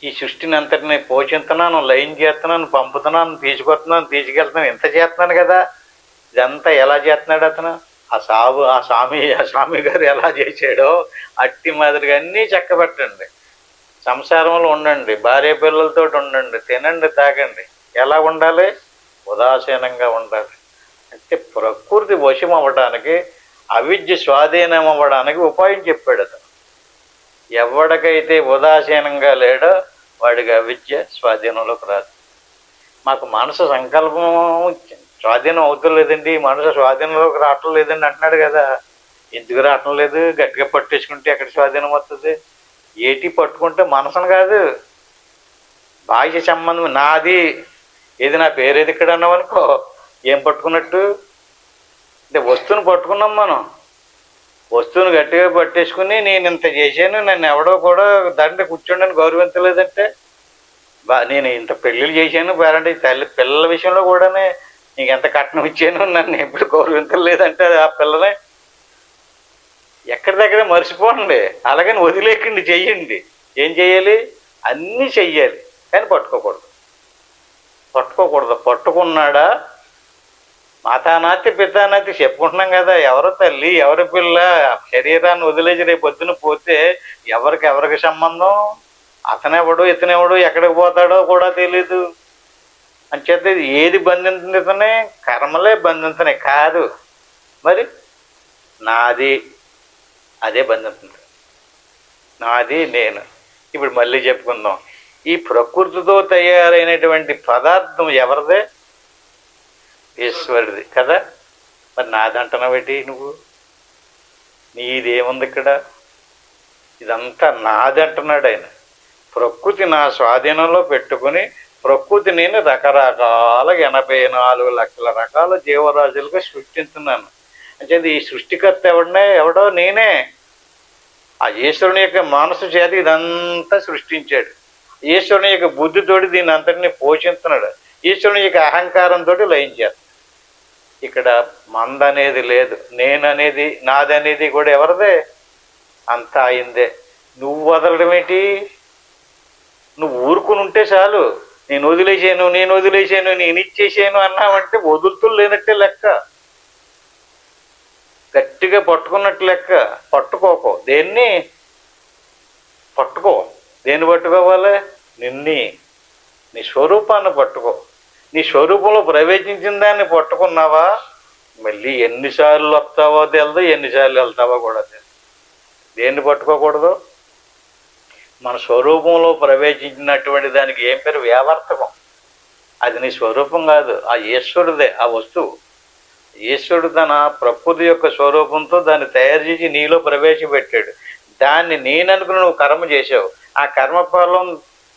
ఈ సృష్టిని అంతటిని పోషిస్తున్నాను, లయం చేస్తున్నాను, పంపుతున్నాను, తీసుకొస్తున్నాను, తీసుకెళ్తున్నాను, ఇంత చేస్తున్నాను కదా. ఇదంతా ఎలా చేస్తున్నాడు అతను? ఆ స్వామి గారు ఎలా చేసాడో అట్టి మాదిరిగా అన్నీ చక్కబెట్టండి. సంసారంలో ఉండండి, భార్య పిల్లలతో ఉండండి, తినండి, తాగండి. ఎలా ఉండాలి? ఉదాసీనంగా ఉండాలి. అంటే ప్రకృతి వశం అవ్వడానికి, అవిద్య స్వాధీనం అవ్వడానికి ఉపాయం చెప్పాడు అతను. ఎవడికైతే ఉదాసీనంగా లేడో వాడికి అవిద్య స్వాధీనంలోకి రాదు. మాకు మనసు సంకల్పం స్వాధీనం అవుతలేదండి, మనసు స్వాధీనంలోకి రావటం లేదండి అంటున్నాడు కదా. ఎందుకు రావటం లేదు? గట్టిగా పట్టేసుకుంటే ఎక్కడ స్వాధీనం వస్తుంది? ఏటి పట్టుకుంటే మనసును కాదు, బాహ్య సంబంధం. నాది ఏది, నా పేరేది ఇక్కడ అన్నాం అనుకో, ఏం పట్టుకున్నట్టు? అంటే వస్తువుని పట్టుకున్నాం మనం. వస్తువుని గట్టిగా పట్టేసుకుని నేను ఇంత చేశాను, నన్ను ఎవడో కూడా దాంట్లో కూర్చోండి గౌరవించలేదంటే, నేను ఇంత పెళ్ళిళ్ళు చేశాను, పిల్లల విషయంలో కూడానే నీకు ఎంత కట్నం ఇచ్చాను, నన్ను ఎప్పుడు గౌరవించలేదంటే ఆ పిల్లనే ఎక్కడి దగ్గర మర్చిపోండి. అలాగని వదిలేకండి, చెయ్యండి. ఏం చెయ్యాలి? అన్నీ చెయ్యాలి, కానీ పట్టుకోకూడదు. పట్టుకున్నాడా? మాతానాతి పితానాతి చెప్పుకుంటున్నాం కదా. ఎవరు తల్లి, ఎవరి పిల్ల? శరీరాన్ని వదిలేసి రేపు పొద్దున పోతే ఎవరికి సంబంధం? అతనెవడు, ఇతనెవడు, ఎక్కడికి పోతాడో కూడా తెలీదు. అంచేత ఏది బంధించుతనే? కర్మలే బంధించనే కాదు. మరి నాది అదే బంధించింది, నాది నేను. ఇప్పుడు మళ్ళీ చెప్పుకుందాం. ఈ ప్రకృతితో తయారైనటువంటి పదార్థం ఎవరిదే? ఈశ్వరుడిది కదా. మరి నాదంటున్నావేటి నువ్వు? నీదేముంది ఇక్కడ? ఇదంతా నాది అంటున్నాడు ఆయన. ప్రకృతి నా స్వాధీనంలో పెట్టుకుని ప్రకృతి నేను రకరకాల 84 లక్షల రకాల జీవరాశులుగా సృష్టిస్తున్నాను. అంటే ఈ సృష్టికర్త ఎవడో నేనే. ఆ ఈశ్వరుని యొక్క మనసు చేత ఇదంతా సృష్టించాడు. ఈశ్వరుని యొక్క బుద్ధితోటి దీన్ని అంతటిని పోషిస్తున్నాడు. ఈశ్వరుని యొక్క అహంకారంతో లయం చేస్తాడు. ఇక్కడ మందనేది లేదు, నేననేది, నాదనేది కూడా ఎవరిదే? అంతా అయిందే. నువ్వు వదలడం ఏంటి? నువ్వు ఊరుకుని ఉంటే చాలు. నేను వదిలేసాను, నేను ఇచ్చేసాను అన్నావంటే వదులుతులు లేనట్టే లెక్క, గట్టిగా పట్టుకున్నట్టు లెక్క. పట్టుకోకో. దేన్ని పట్టుకో? దేన్ని పట్టుకోవాలి? నీ స్వరూపాన్ని పట్టుకో. నీ స్వరూపంలో ప్రవేశించిన దాన్ని పట్టుకున్నావా, మళ్ళీ ఎన్నిసార్లు వస్తావో తెలియదు, ఎన్నిసార్లు వెళ్తావో కూడా తెలియదు. దేన్ని పట్టుకోకూడదు? మన స్వరూపంలో ప్రవేశించినటువంటి దానికి ఏం పేరు? వ్యావర్తకం. అది నీ స్వరూపం కాదు, ఆ ఈశ్వరుదే ఆ వస్తువు. ఈశ్వరుడు తన ప్రకృతి యొక్క స్వరూపంతో దాన్ని తయారు చేసి నీలో ప్రవేశపెట్టాడు. దాన్ని నేననుకుని నువ్వు కర్మ చేసావు. ఆ కర్మఫలం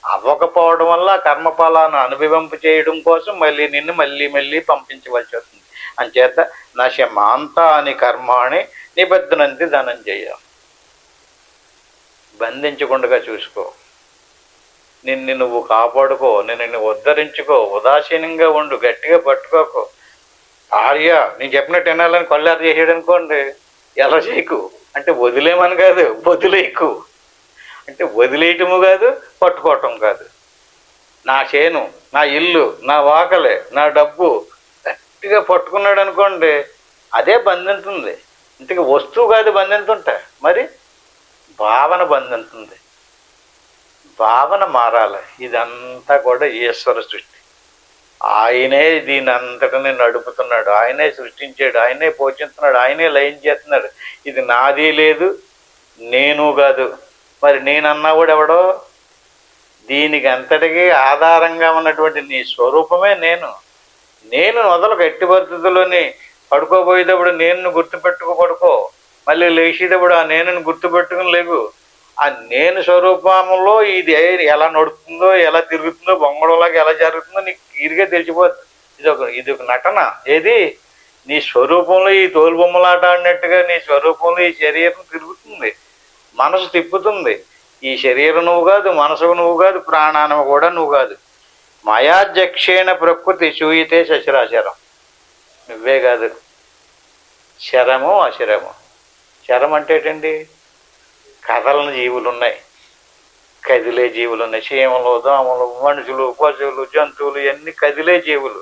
అవ్వకపోవడం వల్ల ఆ కర్మఫలాన్ని అనుభవింప చేయడం కోసం నిన్ను మళ్ళీ పంపించవలసి వస్తుంది. అంచేత నశమాంతాని కర్మాణి నిబద్ధనంతి ధనంజయ. బంధించకుండా చూసుకో, నిన్ను నువ్వు కాపాడుకో, నిన్ను ఉద్ధరించుకో, ఉదాసీనంగా ఉండు, గట్టిగా పట్టుకోకు. భార్య నేను చెప్పినట్టు వినాలని కొల్లారు చేసాడు అనుకోండి, ఎలా చేయకు అంటే వదిలేమని కాదు, వదిలేయకు అంటే వదిలేయటము కాదు, పట్టుకోవటం కాదు. నా చేను, నా ఇల్లు, నా వాకలే, నా డబ్బు గట్టిగా పట్టుకున్నాడు అనుకోండి, అదే బంధింతుంది. ఇంతకీ వస్తువు కాదు బంధింతుంటా, మరి భావన బంధింతుంది. భావన మారాలి. ఇదంతా కూడా ఈశ్వర సృష్టి. ఆయనే దీని అంతటిని నడుపుతున్నాడు, ఆయనే సృష్టించాడు, ఆయనే పోషిస్తున్నాడు, ఆయనే లయం చేస్తున్నాడు. ఇది నాది లేదు, నేను కాదు. మరి నేనన్నా కూడా ఎవడో? దీనికి అంతటికీ ఆధారంగా ఉన్నటువంటి నీ స్వరూపమే నేను. నేను మొదలు ఎట్టి పరిస్థితుల్లోని పడుకోబోయేటప్పుడు నేను గుర్తుపెట్టుకు పడుకో, మళ్ళీ లేచేటప్పుడు ఆ నేను గుర్తుపెట్టుకుని లేవు. ఆ నేను స్వరూపంలో ఇది ఎలా నడుస్తుందో, ఎలా తిరుగుతుందో, బొమ్మడలాగా ఎలా జరుగుతుందో నీకు క్లియర్గా తెలిసిపోతుంది. ఇది ఒక నటన. ఏది? నీ స్వరూపంలో ఈ తోలు బొమ్మలాట ఆడినట్టుగా నీ స్వరూపంలో ఈ శరీరం తిరుగుతుంది, మనసు తిప్పుతుంది. ఈ శరీరం నువ్వు కాదు, మనసు నువ్వు కాదు, ప్రాణానం కూడా నువ్వు కాదు. మాయాధ్యక్షేణ ప్రకృతి శూయితే సచరాచరం. నువ్వే కాదు, శరము అశరము. శరం అంటే ఏంటండి? కదలని జీవులు ఉన్నాయి, కదిలే జీవులు ఉన్నాయి. చీమలు, దోమలు, మనుషులు, పశువులు, జంతువులు ఇవన్నీ కదిలే జీవులు.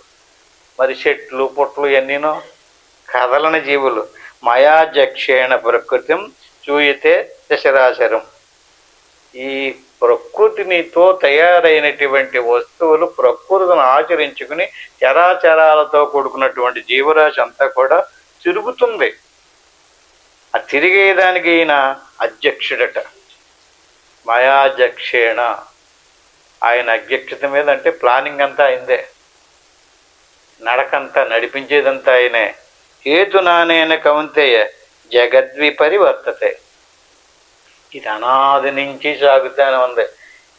మరి చెట్లు, పుట్లు ఇవన్నీనో కదలని జీవులు. మాయాధ్యక్షేణ ప్రకృతిం చూయితే దశరాశరం. ఈ ప్రకృతినితో తయారైనటువంటి వస్తువులు ప్రకృతిని ఆచరించుకుని చరాచరాలతో కూడుకున్నటువంటి జీవరాశి అంతా కూడా తిరుగుతుంది. ఆ తిరిగేదానికి ఈయన అధ్యక్షుడట. మాయాధ్యక్షేణ, ఆయన అధ్యక్షత మీద అంటే ప్లానింగ్ అంతా అయిందే, నడకంతా నడిపించేదంతా ఆయనే. హేతునానేన కౌంతేయ జగద్విపరివర్తతే. ఇది అనాది నుంచి సాగుతానే ఉంది.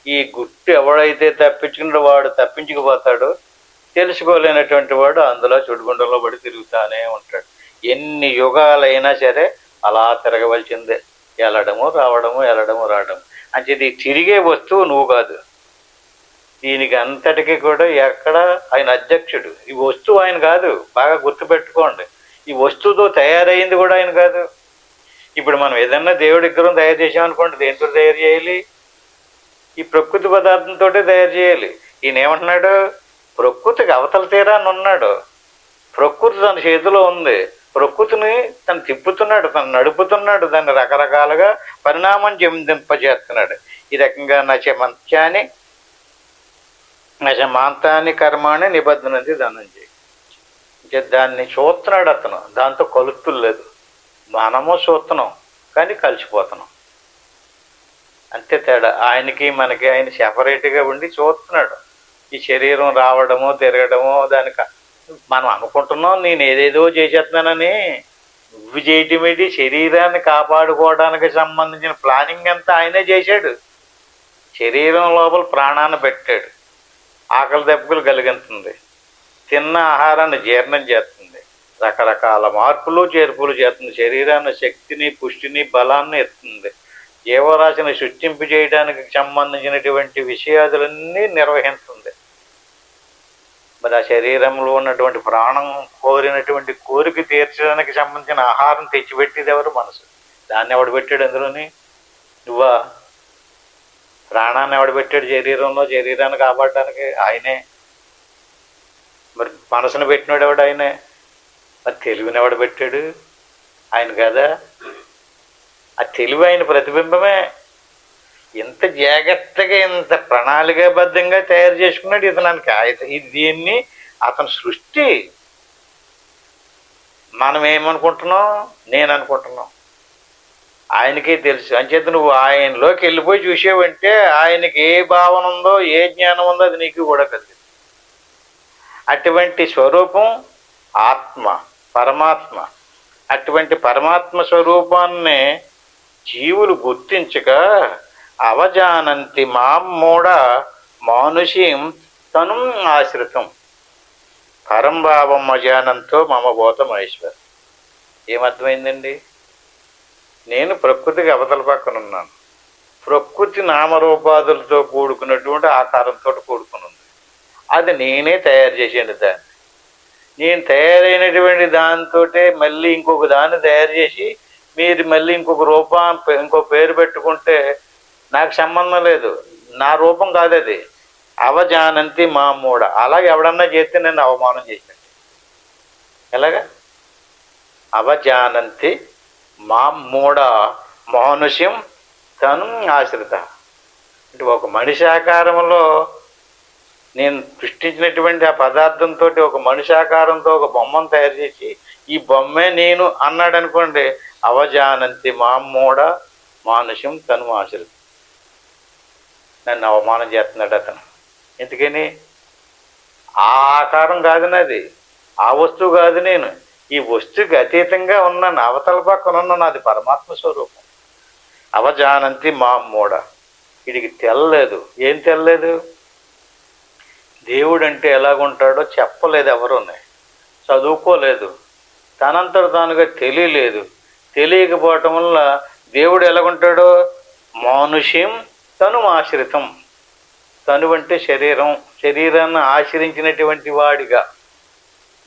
ఈ గుట్టు ఎవడైతే తప్పించుకున్నాడో వాడు తప్పించుకుపోతాడు, తెలుసుకోలేనటువంటి వాడు అందులో చుడుగుండంలో పడి తిరుగుతానే ఉంటాడు. ఎన్ని యుగాలైనా సరే అలా తిరగవలసిందే, వెళ్ళడము రావడము, వెళ్ళడము రావడము. అంటే ఇది తిరిగే వస్తువు నువ్వు కాదు. దీనికి అంతటికీ కూడా ఎక్కడ ఆయన అధ్యక్షుడు. ఈ వస్తువు ఆయన కాదు, బాగా గుర్తుపెట్టుకోండి. ఈ వస్తువుతో తయారైంది కూడా ఆయన కాదు. ఇప్పుడు మనం ఏదన్నా దేవుడి విగ్రహం తయారు చేసామనుకోండి, దేంతో తయారు చేయాలి? ఈ ప్రకృతి పదార్థంతో తయారు చేయాలి. ఈయన ఏమంటున్నాడు? ప్రకృతికి అవతల తీరాన్ని ఉన్నాడు. ప్రకృతి తన చేతిలో ఉంది. ప్రకృతిని తను తిప్పుతున్నాడు, తను నడుపుతున్నాడు, దాన్ని రకరకాలుగా పరిణామం చెందింపజేస్తున్నాడు. ఈ రకంగా నచమంత్యాన్ని నచమాంతాన్ని కర్మాన్ని నిబద్ధనది ధనంజయ. అంటే దాన్ని చూస్తున్నాడు అతను, దాంతో కలుపుతులు లేదు. మనము చూస్తున్నాం కానీ కలిసిపోతున్నాం, అంతే తేడా. ఆయనకి మనకి ఆయన సెపరేట్గా ఉండి చూస్తున్నాడు. ఈ శరీరం రావడము తిరగడము దానికి మనం అనుకుంటున్నాం నేను ఏదేదో చేసేస్తున్నానని. నువ్వు చేయటం ఏంటి? శరీరాన్ని కాపాడుకోవడానికి సంబంధించిన ప్లానింగ్ అంతా ఆయనే చేశాడు. శరీరం లోపల ప్రాణాన్ని పెట్టాడు, ఆకలి దెబ్బలు కలిగిస్తుంది, తిన్న ఆహారాన్ని జీర్ణం చేస్తుంది, రకరకాల మార్పులు చేర్పులు చేస్తుంది, శరీరాన్ని శక్తిని పుష్టిని బలాన్ని ఎత్తుంది, జీవరాశిని సృష్టింపు చేయడానికి సంబంధించినటువంటి విషయాదులన్నీ నిర్వహిస్తుంది. మరి ఆ శరీరంలో ఉన్నటువంటి ప్రాణం కోరినటువంటి కోరిక తీర్చడానికి సంబంధించిన ఆహారం తెచ్చిపెట్టేది ఎవరు? మనసు. దాన్ని ఎవడు పెట్టాడు అందులోని? నువ్వా? ప్రాణాన్ని ఎవడు పెట్టాడు శరీరంలో? శరీరాన్ని కాపాడటానికి ఆయనే. మరి మనసును పెట్టినాడు ఎవడు? ఆయనే. మరి తెలివిని ఎవడు పెట్టాడు? ఆయన కదా. ఆ తెలివి ఆయన ప్రతిబింబమే. ఎంత జాగ్రత్తగా ఇంత ప్రణాళికాబద్ధంగా తయారు చేసుకున్నాడు ఇతనానికి. ఇది దీన్ని అతను సృష్టి. మనం ఏమనుకుంటున్నాం? నేను అనుకుంటున్నాం, ఆయనకే తెలుసు. అంచేత నువ్వు ఆయనలోకి వెళ్ళిపోయి చూసావంటే ఆయనకి ఏ భావన ఉందో ఏ జ్ఞానం ఉందో అది నీకు కూడా కలిసి. అటువంటి స్వరూపం ఆత్మ, పరమాత్మ. అటువంటి పరమాత్మ స్వరూపాన్ని జీవులు గుర్తించక అవజానంతి మాం మూఢ మానుషీం తను ఆశ్రితం పరంభావం అజానంతో మమ బోధం ఐశ్వర్యం. ఏమర్థమైందండి? నేను ప్రకృతికి అవతల పక్కన ఉన్నాను. ప్రకృతి నామరూపాదులతో కూడుకున్నటువంటి ఆకారంతో కూడుకుని ఉంది. అది నేనే తయారు చేసాను. దాన్ని నేను తయారైనటువంటి దాంతో మళ్ళీ ఇంకొక దాన్ని తయారు చేసి మీరు మళ్ళీ ఇంకొక రూపం ఇంకో పేరు పెట్టుకుంటే నాకు సంబంధం లేదు. నా రూపం కాదు అది. అవజానంతి మా మూడ. అలాగే ఎవడన్నా చేస్తే నేను అవమానం చేసినట్టు. ఎలాగా? అవజానంతి మా మూడ మానుష్యం తను ఆశ్రిత. అంటే ఒక మనిషి ఆకారంలో నేను సృష్టించినటువంటి ఆ పదార్థంతో ఒక మనిషి ఆకారంతో ఒక బొమ్మను తయారు చేసి ఈ బొమ్మే నేను అన్నాడు అనుకోండి, అవజానంతి మామ్మూడ మానుషం తను ఆశ్రది, నన్ను అవమానం చేస్తున్నాడు అతను. ఎందుకని? ఆ ఆకారం కాదు నాది, ఆ వస్తువు కాదు నేను, ఈ వస్తువుకి అతీతంగా ఉన్నాను, అవతల పక్కన ఉన్నాను, అది పరమాత్మ స్వరూపం. అవజానంతి మామ్మూడ, వీడికి తెల్లలేదు. ఏం తెల్లలేదు? దేవుడు అంటే ఎలాగుంటాడో చెప్పలేదు, ఎవరునే చదువుకోలేదు, తనంతట తానుగా తెలియలేదు. తెలియకపోవటం వల్ల దేవుడు ఎలాగుంటాడో మానుష్యం తను ఆశ్రితం. తను అంటే శరీరం, శరీరాన్ని ఆశ్రయించినటువంటి వాడిగా.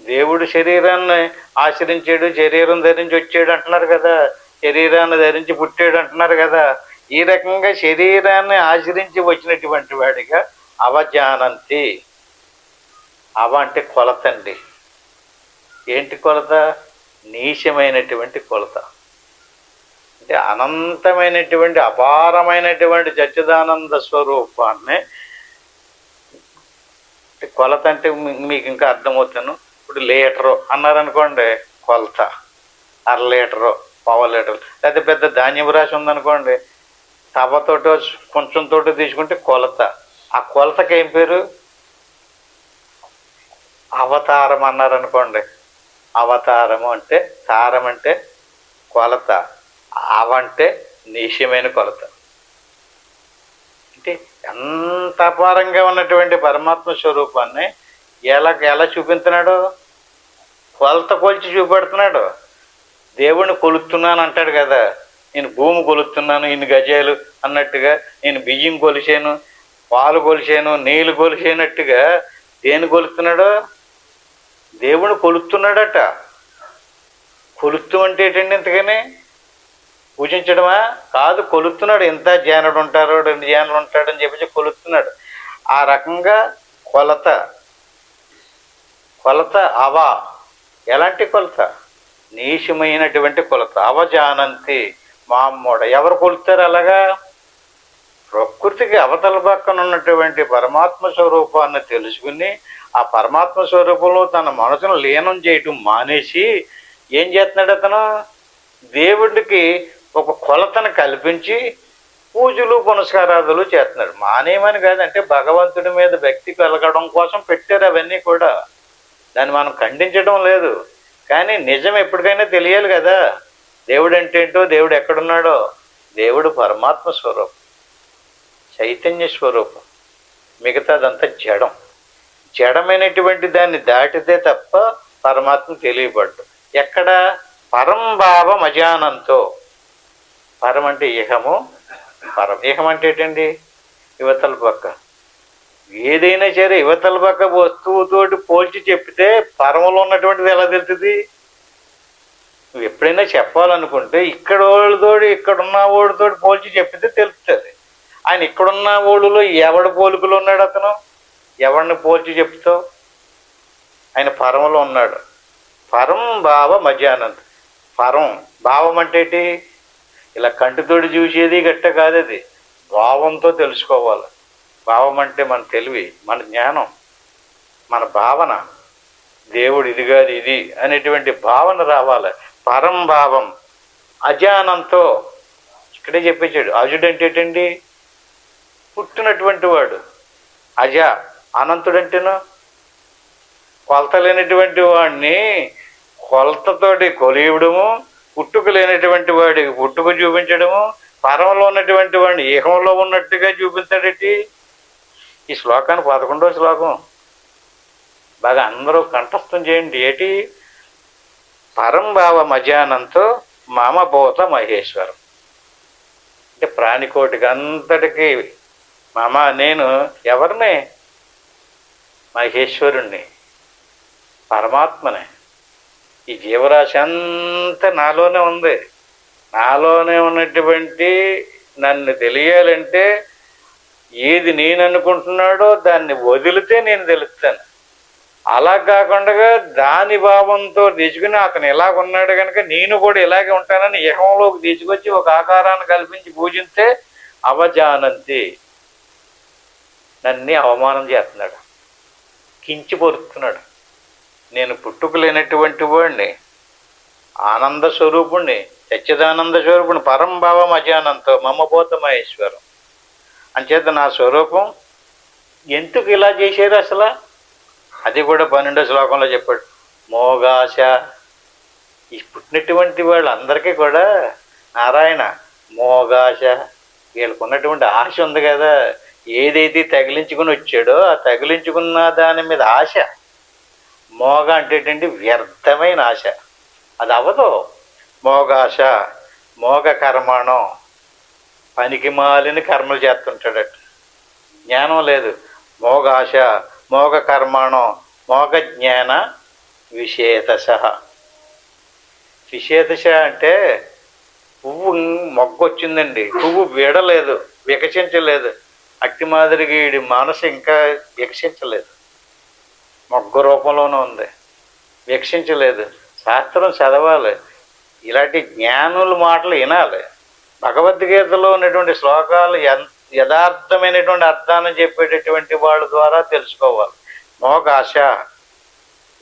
దేవుడు శరీరాన్ని ఆశ్రయించాడు, శరీరం ధరించి వచ్చాడు అంటున్నారు కదా, శరీరాన్ని ధరించి పుట్టాడు అంటున్నారు కదా. ఈ రకంగా శరీరాన్ని ఆశ్రయించి వచ్చినటువంటి వాడిగా అవజానంతి. అవ అంటే కొలత అండి. ఏంటి కొలత? నీచమైనటువంటి కొలత. అంటే అనంతమైనటువంటి అపారమైనటువంటి సచ్చిదానంద స్వరూపాన్ని కొలత అంటే మీకు ఇంకా అర్థమవుతాను. ఇప్పుడు లీటరు అన్నారనుకోండి కొలత, అర లీటరు, పావు లీటరు. లేకపోతే పెద్ద ధాన్యం రాశి ఉందనుకోండి, తవ్వతోటో కొంచెం తోటో తీసుకుంటే కొలత. ఆ కొలతకి ఏం పేరు? అవతారం అన్నారనుకోండి. అవతారము అంటే, తారం అంటే కొలత, అవంటే నీచమైన కొలత. అంటే ఎంత అపారంగా ఉన్నటువంటి పరమాత్మ స్వరూపాన్ని ఎలా చూపించున్నాడు? కొలత కొలిచి చూపెడుతున్నాడు. దేవుణ్ణి కొలుస్తున్నాను అంటాడు కదా, నేను భూమి కొలుస్తున్నాను ఇన్ని గజాలు అన్నట్టుగా, నేను బియ్యం కొలిచాను, పాలు కొలిచాను, నీళ్ళు కొలిచేనట్టుగా దేన్ని కొలుస్తున్నాడు? దేవుని కొలుస్తున్నాడట. కొలుస్తూ అంటే ఏంటండి? ఇంతకని పూజించడమా? కాదు, కొలుస్తున్నాడు. ఎంత జానుడు ఉంటారో 2 జానులు ఉంటాడని చెప్పేసి కొలుస్తున్నాడు. ఆ రకంగా కొలత. కొలత అవ. ఎలాంటి కొలత? నీచమైనటువంటి కొలత. అవజానంతి మామ్మూడ. ఎవరు కొలుస్తారు అలాగా? ప్రకృతికి అవతల పక్కన ఉన్నటువంటి పరమాత్మ స్వరూపాన్ని తెలుసుకుని ఆ పరమాత్మ స్వరూపంలో తన మనసును లీనం చేయటం మానేసి ఏం చేస్తున్నాడు అతను? దేవుడికి ఒక కొలతను కల్పించి పూజలు పునస్కారాదులు చేస్తున్నాడు. మానేమని కాదంటే భగవంతుడి మీద భక్తి కలగడం కోసం పెట్టారు అవన్నీ కూడా. దాన్ని మనం ఖండించడం లేదు. కానీ నిజం ఎప్పటికైనా తెలియాలి కదా. దేవుడు అంటే ఏంటో, దేవుడు ఎక్కడున్నాడో. దేవుడు పరమాత్మ స్వరూపం, చైతన్య స్వరూపం. మిగతాదంతా జడం. జడమైనటువంటి దాన్ని దాటితే తప్ప పరమాత్మ తెలియబడ్డు. ఎక్కడ? పరంభావం అజానంతో. పరం అంటే ఇహము, పరం. ఇహం అంటే ఏంటండి? యువతల పక్క. ఏదైనా సరే యువతల పక్క వస్తువుతోటి పోల్చి చెప్తే పరమలో ఉన్నటువంటిది ఎలా తెలుస్తుంది? నువ్వు ఎప్పుడైనా చెప్పాలనుకుంటే ఇక్కడ వాళ్ళతోటి, ఇక్కడున్న వాడితోటి పోల్చి చెప్పితే తెలుస్తుంది. ఆయన ఇక్కడున్న ఓడులో ఎవడు పోలికలు ఉన్నాడు? అతను ఎవరిని పోల్చి చెప్తావు? ఆయన పరంలో ఉన్నాడు. పరం భావ మధ్యానంద్. పరం భావం అంటే ఏంటి? ఇలా కంటితోటి చూసేది గట్ట కాదు, అది భావంతో తెలుసుకోవాలి. భావం అంటే మన తెలివి, మన జ్ఞానం, మన భావన. దేవుడు ఇది కాదు ఇది అనేటువంటి భావన రావాలి. పరం భావం అజానంతో. ఇక్కడే చెప్పేశాడు. అజుడు అంటే ఏంటండి? పుట్టినటువంటి వాడు. అజ. అనంతుడంటేను కొలత లేనటువంటి వాడిని కొలతతోటి కొలియడము, పుట్టుక లేనటువంటి వాడికి పుట్టుక చూపించడము, పరంలో ఉన్నటువంటి వాడిని ఏహంలో ఉన్నట్టుగా చూపించాడేటి. ఈ శ్లోకాన్ని 11వ శ్లోకం బాగా అందరూ కంఠస్థం చేయండి. ఏటి? పరంభావ మజానంతో మామభూత మహేశ్వరం. అంటే ప్రాణికోటికి అంతటికి మామ నేను ఎవరిని? మహేశ్వరుణ్ణి, పరమాత్మనే. ఈ జీవరాశి అంతా నాలోనే ఉంది. నాలోనే ఉన్నటువంటి నన్ను తెలియాలంటే ఏది నేను అనుకుంటున్నాడో దాన్ని వదిలితే నేను తెలుస్తాను. అలా కాకుండా దాని భావంతో తీసుకుని అతను ఎలాగున్నాడు కనుక నేను కూడా ఇలాగే ఉంటానని యహంలోకి తీసుకొచ్చి ఒక ఆకారాన్ని కల్పించి పూజిస్తే అవజానంతి. నన్ను అవమానం చేస్తున్నాడు, కించిపరుస్తున్నాడు. నేను పుట్టుక లేనటువంటి వాడిని, ఆనంద స్వరూపుణ్ణి, సచ్చిదానంద స్వరూపుణ్ణి, పరంభావం అజానంతో మమ్మబోధ మహేశ్వరం. అంచేత నా స్వరూపం ఎందుకు ఇలా చేశారు అసలు? అది కూడా 12వ శ్లోకంలో చెప్పాడు. మోగాశ. ఈ పుట్టినటువంటి వాళ్ళందరికీ కూడా నారాయణ మోగాశ, వీళ్ళకు ఉన్నటువంటి ఆశ ఉంది కదా, ఏదైతే తగిలించుకుని వచ్చాడో ఆ తగిలించుకున్న దాని మీద ఆశ. మోగ అంటే ఏంటంటే వ్యర్థమైన ఆశ, అది అవ్వదు. మోగాశ, మోగ కర్మాణం, పనికి మాలిన కర్మలు చేస్తుంటాడట. జ్ఞానం లేదు. మోగాశ, మోగ కర్మాణం, మోగ జ్ఞాన విశేష. విశేష అంటే పువ్వు మొగ్గొచ్చిందండి, పువ్వు వీడలేదు, వికసించలేదు. అట్టి మాదిరిగా వీడి మనసు ఇంకా వికసించలేదు, మొగ్గ రూపంలోనే ఉంది, వికసించలేదు. శాస్త్రం చదవాలి, ఇలాంటి జ్ఞానుల మాటలు వినాలి. భగవద్గీతలో ఉన్నటువంటి శ్లోకాలు యథార్థమైనటువంటి అర్థాన్ని చెప్పేటటువంటి వాళ్ళ ద్వారా తెలుసుకోవాలి. మోగాశ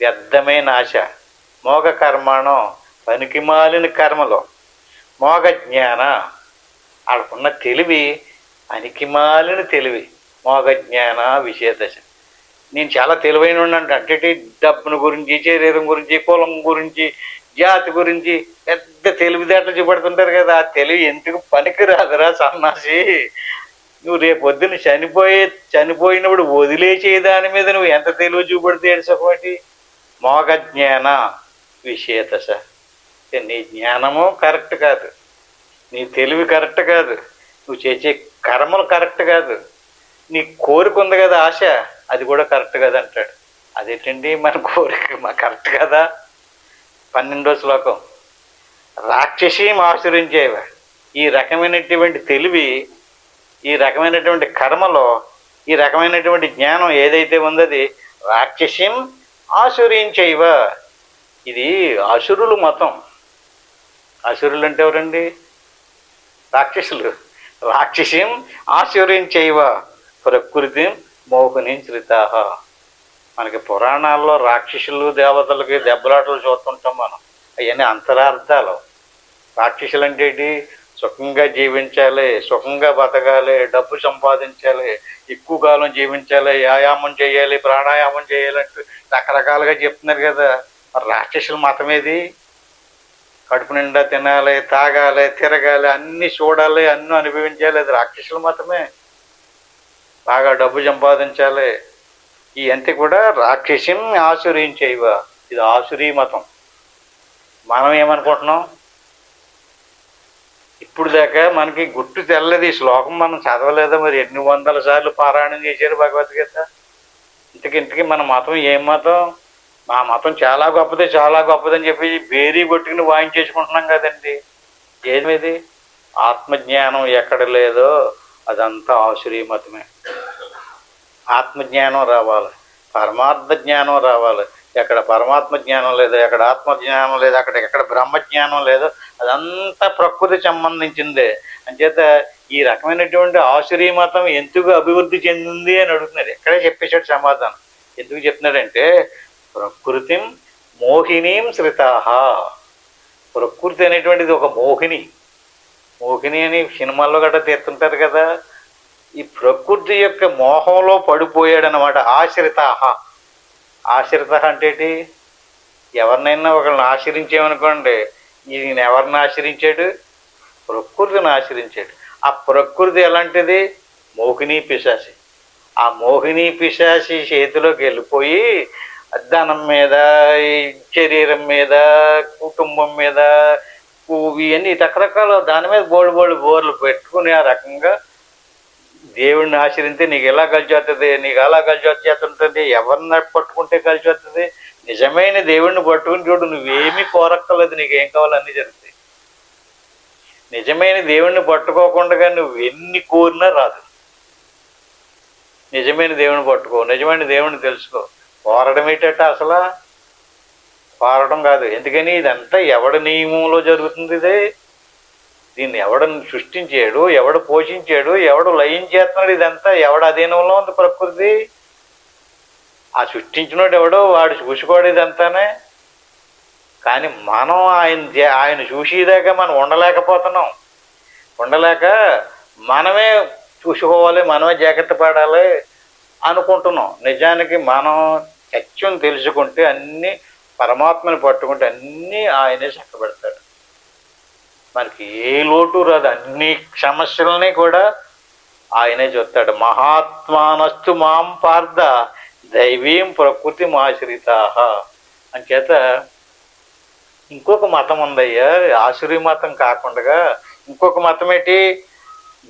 వ్యర్థమైన ఆశ, మోగ కర్మాణం పనికిమాలిన కర్మలో, మోగ జ్ఞాన వాళ్ళకున్న తెలివి పనికిమాలిన తెలివి, మోగ జ్ఞాన విశేష. నేను చాలా తెలివైన అంటే డబ్బును గురించి, శరీరం గురించి, కులం గురించి, జాతి గురించి పెద్ద తెలివితేటలు చూపెడుతుంటారు కదా. ఆ తెలివి ఎందుకు పనికిరాదురా సన్నాసి. నువ్వు రేపొద్దున చనిపోయినప్పుడు వదిలేసే దాని మీద నువ్వు ఎంత తెలివి చూపెడితే ఏడ్చకోటి. మోగ జ్ఞాన విశేష. నీ జ్ఞానము కరెక్ట్ కాదు, నీ తెలివి కరెక్ట్ కాదు, నువ్వు చేసే కర్మలు కరెక్ట్ కాదు, నీ కోరిక ఉంది కదా ఆశ, అది కూడా కరెక్ట్ కదా అంటాడు. అదేంటండి మన కోరిక మా కరెక్ట్ కదా. 12వ శ్లోకం. రాక్షసీం ఆశ్రయించేవ. ఈ రకమైనటువంటి తెలివి, ఈ రకమైనటువంటి కర్మలో, ఈ రకమైనటువంటి జ్ఞానం ఏదైతే ఉందది రాక్షసీం ఆశ్రయించేవ. ఇది అసురులు మతం. అసురులు అంటే ఎవరండి? రాక్షసులు. రాక్షసీం ఆశ్రయించేవ ప్రకృతి మోహినీం శ్రితాః. మనకి పురాణాల్లో రాక్షసులు దేవతలకి దెబ్బలాటలు చూస్తుంటాం మనం. అవన్నీ అంతరార్థాలు. రాక్షసులు అంటే ఏంటి? సుఖంగా జీవించాలి, సుఖంగా బతకాలి, డబ్బు సంపాదించాలి, ఎక్కువ కాలం జీవించాలి, వ్యాయామం చేయాలి, ప్రాణాయామం చేయాలి అంటూ రకరకాలుగా చెప్తున్నారు కదా. రాక్షసుల మతం ఏది? కడుపు నిండా తినాలి, తాగాలి, తిరగాలి, అన్నీ చూడాలి, అన్నీ అనుభవించాలి, అది రాక్షసుల మతమే. బాగా డబ్బు సంపాదించాలి, ఇవన్నీ కూడా రాక్షసిం ఆసురించేవ. ఇది ఆసురీ మతం. మనం ఏమనుకుంటున్నాం? ఇప్పుడు దాకా మనకి గుట్టు తెల్లది. ఈ శ్లోకం మనం చదవలేదా? మరి ఎన్ని వందల సార్లు పారాయణం చేశారు భగవద్గీత. ఇంతకింతకి మన మతం ఏం మతం? మా మతం చాలా గొప్పది, చాలా గొప్పదని చెప్పి బేరీ కొట్టుకుని వాయించేసుకుంటున్నాం కదండి. ఏమిది? ఆత్మజ్ఞానం ఎక్కడ లేదో అదంతా ఆసురీ మతమే. ఆత్మజ్ఞానం రావాలి, పరమార్థ జ్ఞానం రావాలి. ఎక్కడ పరమాత్మ జ్ఞానం లేదో, ఎక్కడ ఆత్మజ్ఞానం లేదో, ఎక్కడ బ్రహ్మజ్ఞానం లేదో అదంతా ప్రకృతి సంబంధించిందే. అంచేత ఈ రకమైనటువంటి ఆసురీ మతం ఎందుకు అభివృద్ధి చెందింది అని అడుగుతున్నారు. ఎక్కడే చెప్పేశాడు సమాధానం. ఎందుకు చెప్తున్నాడంటే ప్రకృతిం మోహినీం శ్రితాః. ప్రకృతి అనేటువంటిది ఒక మోహిని. మోహిని అని సినిమాల్లో గట్రా తీరుతుంటారు కదా. ఈ ప్రకృతి యొక్క మోహంలో పడిపోయాడనమాట. ఆశ్రితాః. ఆశ్రిత అంటే ఏంటి? ఎవరినైనా ఒకళ్ళని ఆశ్రయించామనుకోండి, ఈయన ఎవరిని ఆశ్రయించాడు? ప్రకృతిని ఆశ్రయించాడు. ఆ ప్రకృతి ఎలాంటిది? మోహిని పిశాచి. ఆ మోహిని పిశాచి చేతిలోకి వెళ్ళిపోయి ధనం మీద, ఈ శరీరం మీద, కుటుంబం మీద, ఇవన్నీ రకరకాల దాని మీద బోర్లు పెట్టుకుని ఆ రకంగా దేవుడిని ఆశ్రయిస్తే నీకు ఎలా కలిసి వస్తుంది, నీకు అలా కలిసి వచ్చేస్తుంటుంది, ఎవరిని పట్టుకుంటే కలిసి వస్తుంది. నిజమైన దేవుడిని పట్టుకుని చూడు, నువ్వేమీ కోరక్కర్లేదు, నీకేం కావాలో అన్నీ జరుగుతాయి. నిజమైన దేవుడిని పట్టుకోకుండా నువ్వు ఎన్ని కోరినా రాదు. నిజమైన దేవుడిని పట్టుకో, నిజమైన దేవుడిని తెలుసుకో. కోరడం ఏంటంటే అసలు కోరడం కాదు. ఎందుకని ఇదంతా ఎవడి నియమంలో జరుగుతుంది? ఇదే దీన్ని ఎవడు సృష్టించాడు, ఎవడు పోషించాడు, ఎవడు లయం చేస్తున్నాడు, ఇదంతా ఎవడు అధీనంలో ఉంది ప్రకృతి? ఆ సృష్టించినోడు ఎవడో వాడు చూసుకోడు ఇదంతానే. కానీ మనం ఆయన చూసేదాకా మనం ఉండలేకపోతున్నాం. ఉండలేక మనమే చూసుకోవాలి, మనమే జాగ్రత్త పడాలి అనుకుంటున్నాం. నిజానికి మనం సత్యం తెలుసుకుంటే అన్నీ, పరమాత్మని పట్టుకుంటే అన్నీ ఆయనే చక్కబెడతాడు. మనకి ఏ లోటు రాదు. అన్ని సమస్యలని కూడా ఆయనే చూస్తాడు. మహాత్మానస్తు మాం పార్థ దైవీం ప్రకృతి ఆశ్రితాః. అంచేత ఇంకొక మతం ఉందయ్యా, ఆసురీ మతం కాకుండా ఇంకొక మతం ఏంటి?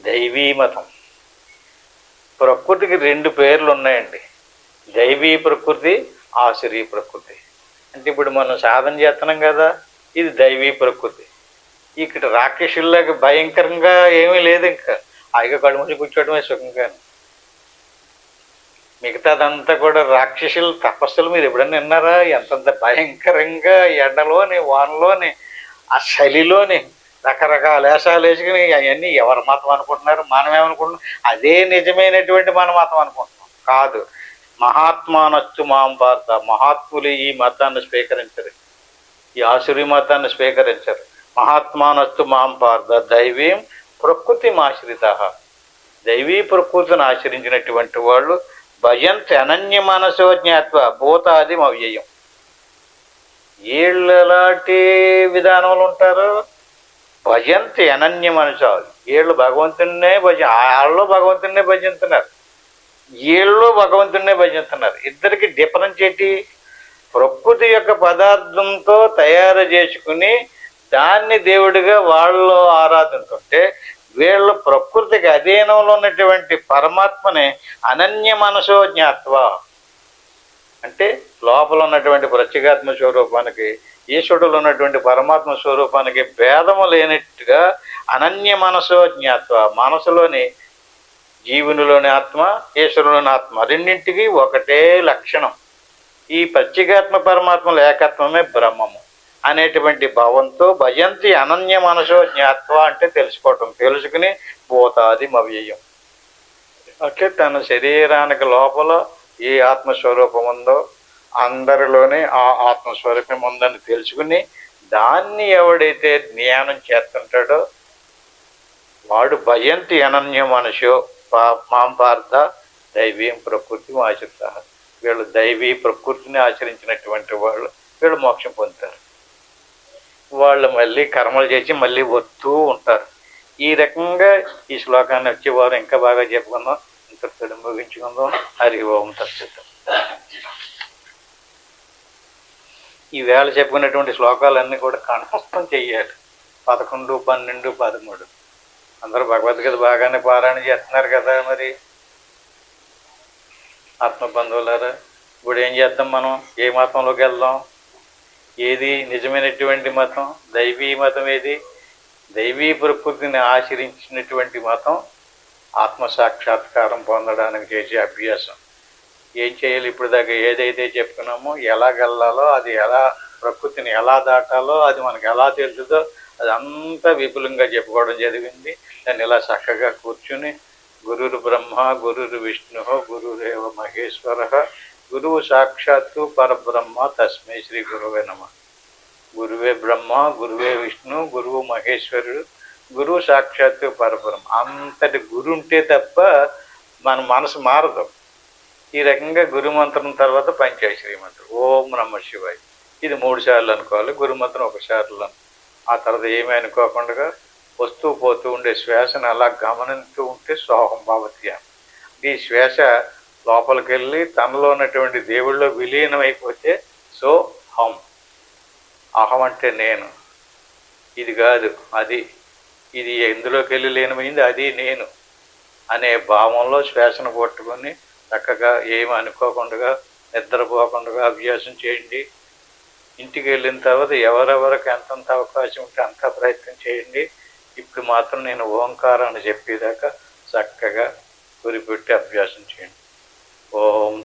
దైవీ మతం. ప్రకృతికి 2 పేర్లు ఉన్నాయండి, దైవీ ప్రకృతి, ఆసురీ ప్రకృతి. అంటే ఇప్పుడు మనం సాధన చేస్తున్నాం కదా, ఇది దైవీ ప్రకృతి. ఇక్కడ రాక్షసుల్లాగా భయంకరంగా ఏమీ లేదు. ఇంకా హాయిగా కళ్ళు మూసి కూర్చోవడమే సుఖంగాను. మిగతాదంతా కూడా రాక్షసులు తపస్సులు మీరు ఎప్పుడన్నా విన్నారా? ఎంతంత భయంకరంగా ఎండలోని, వానలోని, ఆ చలిలోని రకరకాల వేషాలు వేసుకుని అవన్నీ ఎవరి మతం అనుకుంటున్నారు? మనమేమనుకుంటున్నాం? అదే నిజమైనటువంటి మన మతం అనుకుంటున్నాం. కాదు. మహాత్మానస్తు మాం పార్థ. మహాత్ములు ఈ మతాన్ని స్వీకరించరు, ఈ ఆసురీ మతాన్ని స్వీకరించరు. మహాత్మానస్తు మాం పార్థ దైవీం ప్రకృతి ఆశ్రితాః. దైవీ ప్రకృతిని ఆచరించినటువంటి వాళ్ళు భజంతి అనన్య మనసో జ్ఞాత్వ భూతాది అవ్యయం. వీళ్ళు ఎలాంటి విధానంలో ఉంటారు? భజంతి అనన్య మనసో. వీళ్ళు భగవంతున్నే వాళ్ళలో భగవంతున్నే భజిస్తున్నారు, వీళ్ళు భగవంతున్నే భజిస్తున్నారు. ఇద్దరికి డిఫరెన్స్ ఏంటి? ప్రకృతి యొక్క పదార్థంతో తయారు చేసుకుని దాన్ని దేవుడిగా వాళ్ళు ఆరాధిస్తుంటే, వీళ్ళు ప్రకృతికి అధీనంలో ఉన్నటువంటి పరమాత్మని అనన్య మనసో జ్ఞాత్వ. అంటే లోపల ఉన్నటువంటి ప్రత్యేగాత్మ స్వరూపానికి, ఈశ్వరుడులో ఉన్నటువంటి పరమాత్మ స్వరూపానికి భేదము లేనట్టుగా అనన్య మనసో జ్ఞాత్వ. మనసులోని జీవునిలోని ఆత్మ, ఈశ్వరులోని ఆత్మ రెండింటికి ఒకటే లక్షణం. ఈ ప్రత్యేగాత్మ పరమాత్మల ఏకత్వమే బ్రహ్మము అనేటువంటి భావంతో భజంతి అనన్య మనసో జ్ఞాత్వ అంటే తెలుసుకోవటం. తెలుసుకుని భూతాది అవ్యయం. అంటే తన శరీరానికి లోపల ఏ ఆత్మస్వరూపం ఉందో అందరిలోనే ఆ ఆత్మస్వరూపం ఉందని తెలుసుకుని దాన్ని ఎవడైతే జ్ఞానం చేస్తుంటాడో వాడు భజంతి అనన్య మనసో మాం పార్థ దైవీం ప్రకృతి ఆశ్రితాః. వీళ్ళు దైవీ ప్రకృతిని ఆచరించినటువంటి వాళ్ళు వీళ్ళు మోక్షం పొందుతారు. వాళ్ళు మళ్ళీ కర్మలు చేసి మళ్ళీ వస్తూ ఉంటారు. ఈ రకంగా ఈ శ్లోకాన్ని వచ్చేవారు ఇంకా బాగా చెప్పుకుందాం. ఇంతటితో ముగించుకుందాం. హరి ఓం తత్సత్. ఈ వేళ చెప్పుకున్నటువంటి శ్లోకాలన్నీ కూడా కంఠస్థం చెయ్యాలి. 11, 12, 13. అందరూ భగవద్గీత బాగానే పారాయణ చేస్తున్నారు కదా. మరి ఆత్మబంధువులారా, ఇప్పుడు ఏం చేద్దాం? మనం ఏ మతంలోకి వెళ్దాం? ఏది నిజమైనటువంటి మతం? దైవీ మతం ఏది? దైవీ ప్రకృతిని ఆచరించినటువంటి మతం ఆత్మసాక్షాత్కారం పొందడానికి చేసే అభ్యాసం. ఏం చేయాలి? ఇప్పుడు దాకా ఏదైతే చెప్పుకున్నామో ఎలాగెళ్ళాలో, అది ఎలా ప్రకృతిని ఎలా దాటాలో, అది మనకు ఎలా తెలుస్తుందో అదంతా విపులంగా చెప్పుకోవడం జరిగింది. దాన్ని ఇలా చక్కగా కూర్చుని గురుర్ బ్రహ్మ గురుర్ విష్ణు గురురేవ మహేశ్వర గురువు సాక్షాత్తు పరబ్రహ్మ తస్మై శ్రీ గురువే నమః. గురువే బ్రహ్మ, గురువే విష్ణు, గురువు మహేశ్వరుడు, గురువు సాక్షాత్తు పరబ్రహ్మ. అంతటి గురు ఉంటే తప్ప మన మనసు మారదు. ఈ రకంగా గురుమంత్రం తర్వాత పంచాక్షరి మంత్రం ఓం నమః శివాయ. ఇది 3 సార్లు అనుకోవాలి. గురుమంత్రం 1 సార్లు. ఆ తర్వాత ఏమీ అనుకోకుండా వస్తూ పోతూ ఉండే శ్వాసను అలా గమనిస్తూ ఉంటే సోహం భవతి. ఈ శ్వాస లోపలికి వెళ్ళి తనలో ఉన్నటువంటి దేవుళ్ళలో విలీనం అయిపోతే సో హం. అహం అంటే నేను, ఇది కాదు అది, ఇది ఎందులోకి వెళ్ళి లీనమైంది అది నేను అనే భావంలో శ్వాసను పట్టుకొని చక్కగా ఏమి అనుకోకుండా నిద్రపోకుండా అభ్యాసం చేయండి. ఇంటికి వెళ్ళిన తర్వాత ఎవరెవరికి ఎంతంత అవకాశం ఉంటే అంత ప్రయత్నం చేయండి. ఇప్పుడు మాత్రం నేను ఓంకారాన్ని చెప్పేదాకా చక్కగా గురిపెట్టి అభ్యాసం చేయండి. ఓం